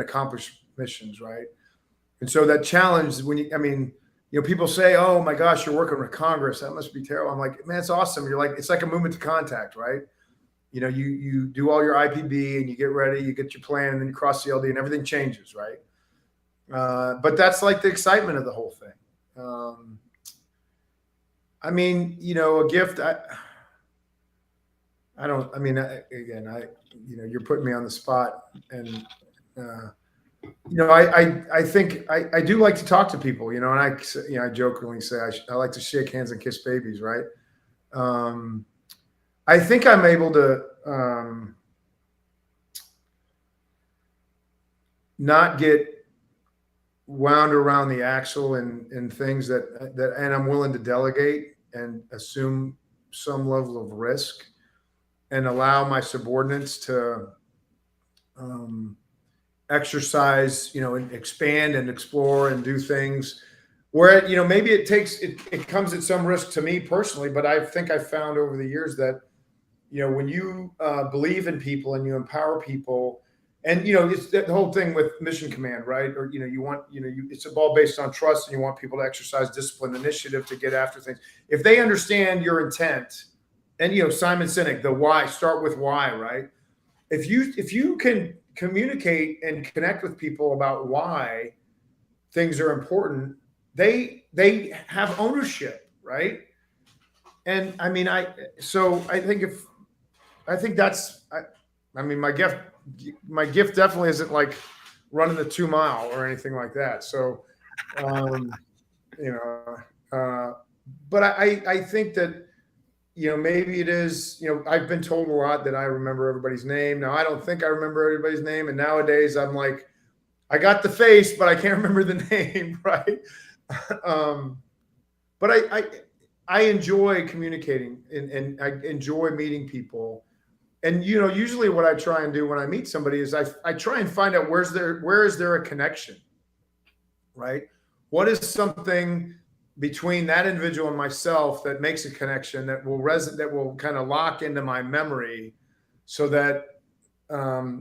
accomplish missions, right? And so that challenge, people say, "Oh my gosh, you're working with Congress. That must be terrible." I'm like, man, it's awesome. It's like a movement to contact, right? You do all your IPB and you get ready, you get your plan, and then you cross the LD and everything changes, right? But that's like the excitement of the whole thing. A gift. You're putting me on the spot, and I think I do like to talk to people, and I jokingly say I like to shake hands and kiss babies, right? I think I'm able to not get wound around the axle in things that and I'm willing to delegate and assume some level of risk and allow my subordinates to um, exercise, and expand and explore and do things where, maybe it comes at some risk to me personally, but I think I've found over the years that, when you believe in people and you empower people, and it's the whole thing with mission command, right? Or you want, it's all based on trust, and you want people to exercise discipline, initiative to get after things. If they understand your intent, and Simon Sinek, the why, start with why, right? If you can communicate and connect with people about why things are important, they have ownership, right? And I mean, I think that's I mean my gift definitely isn't like running the 2 mile or anything like that. So um, you know, uh, but I think that maybe it is. I've been told a lot that I remember everybody's name. Now I don't think I remember everybody's name, and nowadays I'm like, I got the face, but I can't remember the name, right? um, but I enjoy communicating, and I enjoy meeting people. And usually what I try and do when I meet somebody is I try and find out where is there a connection, right? What is something between that individual and myself that makes a connection that will kind of lock into my memory, so that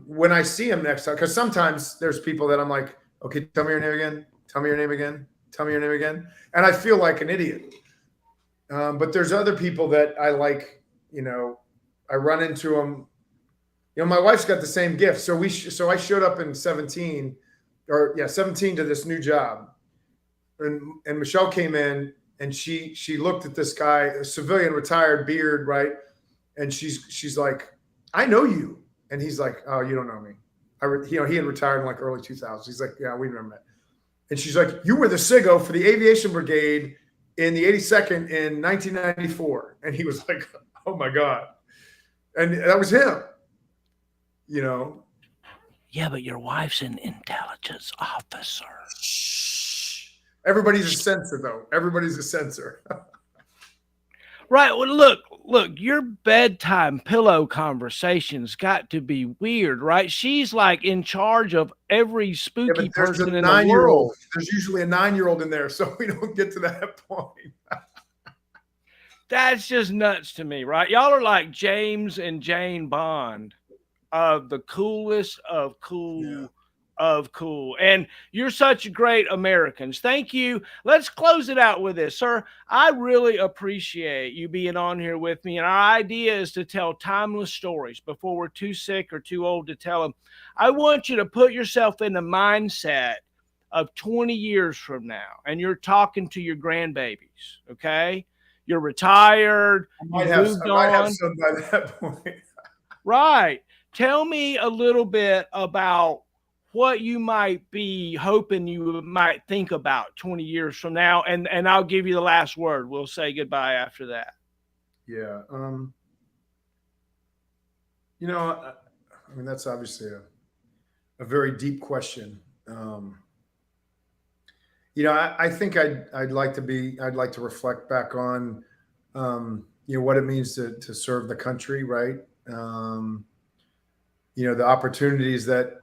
when I see him next time, because sometimes there's people that I'm like, okay, tell me your name again, tell me your name again, tell me your name again, and I feel like an idiot. But there's other people that I like, I run into them. My wife's got the same gift. So I showed up in 17, 17 to this new job. And Michelle came in, and she looked at this guy, a civilian, retired, beard, right? And she's like, I know you. And he's like, oh, you don't know me. He had retired in like early 2000s. He's like, yeah, we never met. And she's like, you were the SIGO for the Aviation Brigade in the 82nd in 1994. And he was like, oh my God. And that was him, Yeah, but your wife's an intelligence officer. Shh. Everybody's a censor, though. Everybody's a censor. Right. Well, look, your bedtime pillow conversations got to be weird, right? She's like in charge of every spooky person in the world. There's usually a 9-year-old in there, so we don't get to that point. That's just nuts to me, right? Y'all are like James and Jane Bond, of the coolest of cool. Yeah. Of cool. And you're such great Americans. Thank you. Let's close it out with this, sir. I really appreciate you being on here with me. And our idea is to tell timeless stories before we're too sick or too old to tell them. I want you to put yourself in the mindset of 20 years from now, and you're talking to your grandbabies, okay? You're retired. I might have some by that point. Right. Tell me a little bit about what you might be hoping you might think about 20 years from now. And I'll give you the last word. We'll say goodbye after that. Yeah. I mean, that's obviously a very deep question. I think I'd like to reflect back on, what it means to serve the country, right? The opportunities that,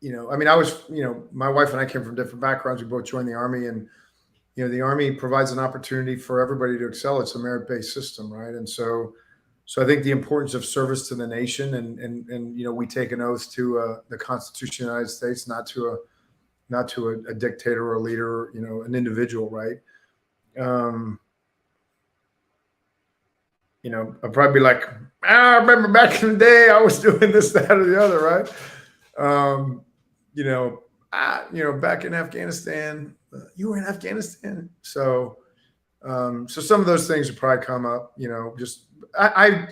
I mean, I was, my wife and I came from different backgrounds. We both joined the Army, and, the Army provides an opportunity for everybody to excel. It's a merit-based system, right? And so I think the importance of service to the nation, and we take an oath to the Constitution of the United States, not to a dictator or a leader, an individual, right? I'd probably be like, I remember back in the day, I was doing this, that, or the other, right? Back in Afghanistan, you were in Afghanistan. So some of those things would probably come up, I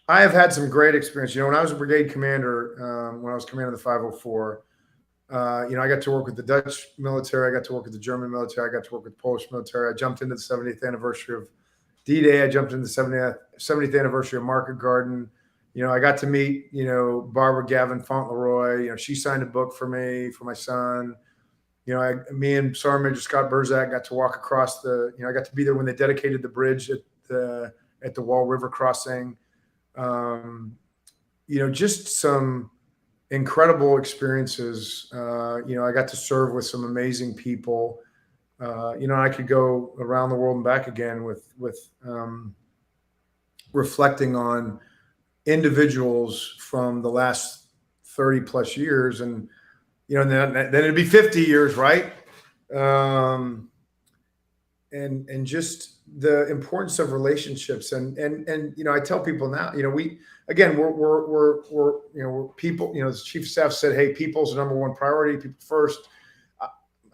have had some great experience. When I was a brigade commander, when I was commanding the 504, I got to work with the Dutch military. I got to work with the German military. I got to work with the Polish military. I jumped into the 70th anniversary of D-Day. I jumped into the 70th anniversary of Market Garden. I got to meet, Barbara Gavin Fauntleroy. She signed a book for me, for my son. Me and Sergeant Major Scott Burzak got to walk across I got to be there when they dedicated the bridge at the Wall River crossing. Just some incredible experiences. I got to serve with some amazing people. I could go around the world and back again with reflecting on individuals from the last 30 plus years, and then it'd be 50 years, right? And just the importance of relationships, and I tell people now, we're people. The chief of staff said, hey, people's the number one priority, people first.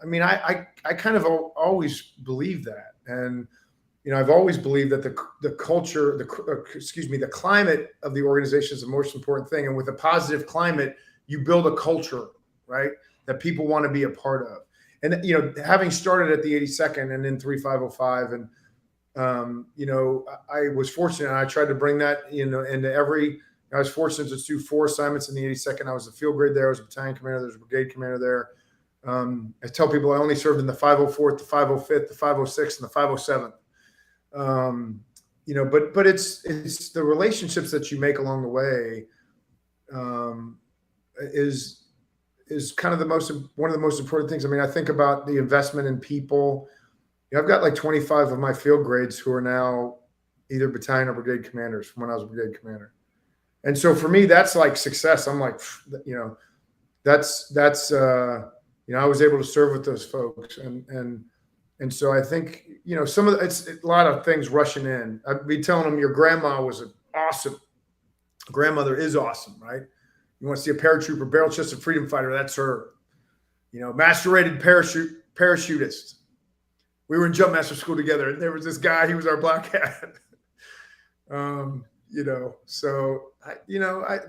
I kind of always believe that, and I've always believed that the culture, the climate of the organization is the most important thing. And with a positive climate, you build a culture, right, that people want to be a part of. And having started at the 82nd and in 3505, and I was fortunate. I tried to bring that into every. I was fortunate to do 4 assignments in the 82nd. I was a field grade there. I was a battalion commander. There's a brigade commander there. I tell people I only served in the 504th, the 505th, the 506th, and the 507th. But it's the relationships that you make along the way is kind of one of the most important things. I think about the investment in people. I've got like 25 of my field grades who are now either battalion or brigade commanders from when I was a brigade commander. And so for me, that's like success. I'm like, that's I was able to serve with those folks, and so I think it's a lot of things rushing in. I'd be telling them your grandma was an awesome grandmother, is awesome, right? You want to see a paratrooper, barrel-chested freedom fighter, that's her. Master-rated parachutist. We were in jump master school together, and there was this guy. He was our black hat.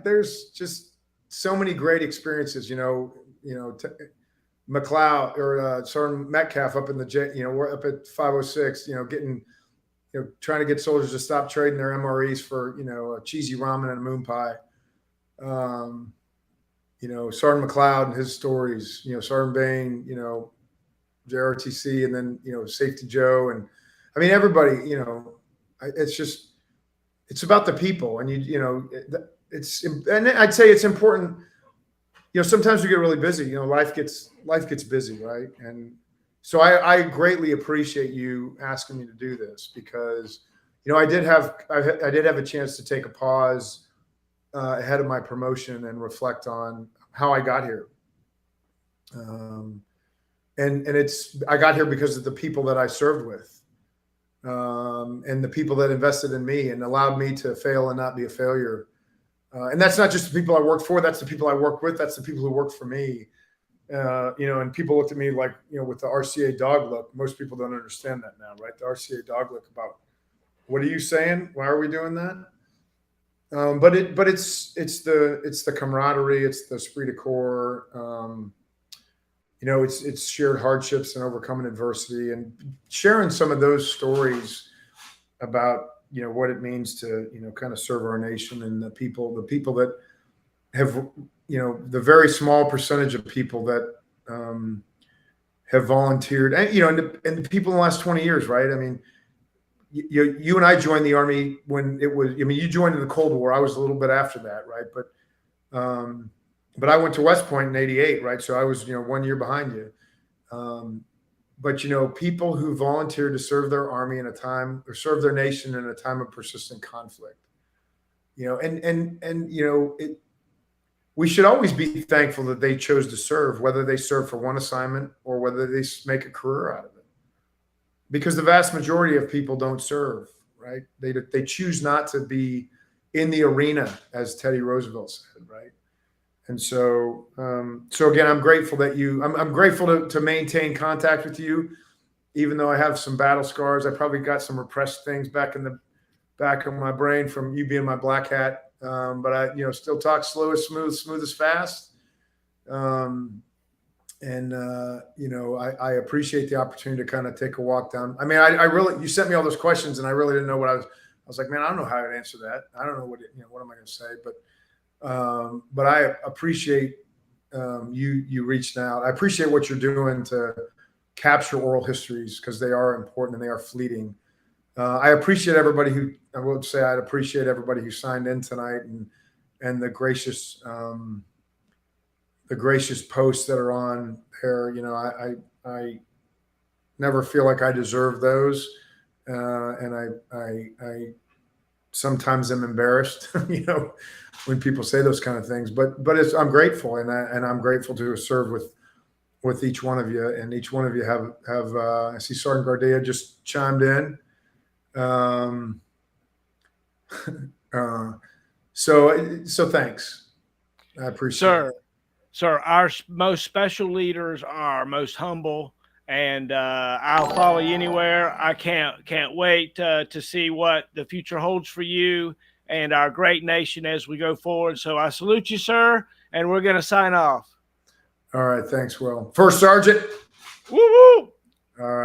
There's just so many great experiences. McLeod or Sergeant Metcalf up in we're up at 506. Getting, trying to get soldiers to stop trading their MREs for a cheesy ramen and a moon pie. Sergeant McLeod and his stories. Sergeant Bain. JRTC, and then Safety Joe, and everybody. It's about the people, and and I'd say it's important. Sometimes we get really busy. Life gets busy, right? And so I greatly appreciate you asking me to do this, because I did have a chance to take a pause ahead of my promotion and reflect on how I got here. And I got here because of the people that I served with, and the people that invested in me and allowed me to fail and not be a failure. And that's not just the people I worked for. That's the people I worked with. That's the people who worked for me. And people looked at me like, with the RCA dog look. Most people don't understand that now, right? The RCA dog look about, what are you saying? Why are we doing that? But it's the camaraderie. It's the esprit de corps. It's shared hardships and overcoming adversity, and sharing some of those stories about, what it means to, kind of serve our nation, and the people that have, the very small percentage of people that have volunteered, and, and the people in the last 20 years, right? You and I joined the Army when it was, you joined in the Cold War. I was a little bit after that, right? But I went to West Point in '88, right? So I was, 1 year behind you. But people who volunteered to serve their Army in a time, or serve their nation in a time of persistent conflict, we should always be thankful that they chose to serve, whether they serve for one assignment or whether they make a career out of it. Because the vast majority of people don't serve, right? They choose not to be in the arena, as Teddy Roosevelt said, right? And so again, I'm grateful that I'm grateful to maintain contact with you, even though I have some battle scars. I probably got some repressed things back in the back of my brain from you being my black hat. But I, still talk slow as smooth as fast. I appreciate the opportunity to kind of take a walk down. I really, you sent me all those questions, and I really didn't know what I was like, man, I don't know how to answer that. I don't know what am I going to say? But I appreciate you reaching out. I appreciate what you're doing to capture oral histories, because they are important and they are fleeting. I appreciate everybody who, I would say I'd appreciate everybody who signed in tonight, and the gracious posts that are on there. I never feel like I deserve those. And I sometimes am embarrassed, when people say those kind of things, but I'm grateful. And I'm grateful to serve with each one of you, and each one of you have I see Sergeant Gardea just chimed in. So thanks. I appreciate it. Sir, our most special leaders are most humble, and I'll follow you anywhere. I can't wait to see what the future holds for you and our great nation as we go forward. So I salute you, sir, and we're going to sign off. All right. Thanks, Will. First Sergeant. Woo woo. All right.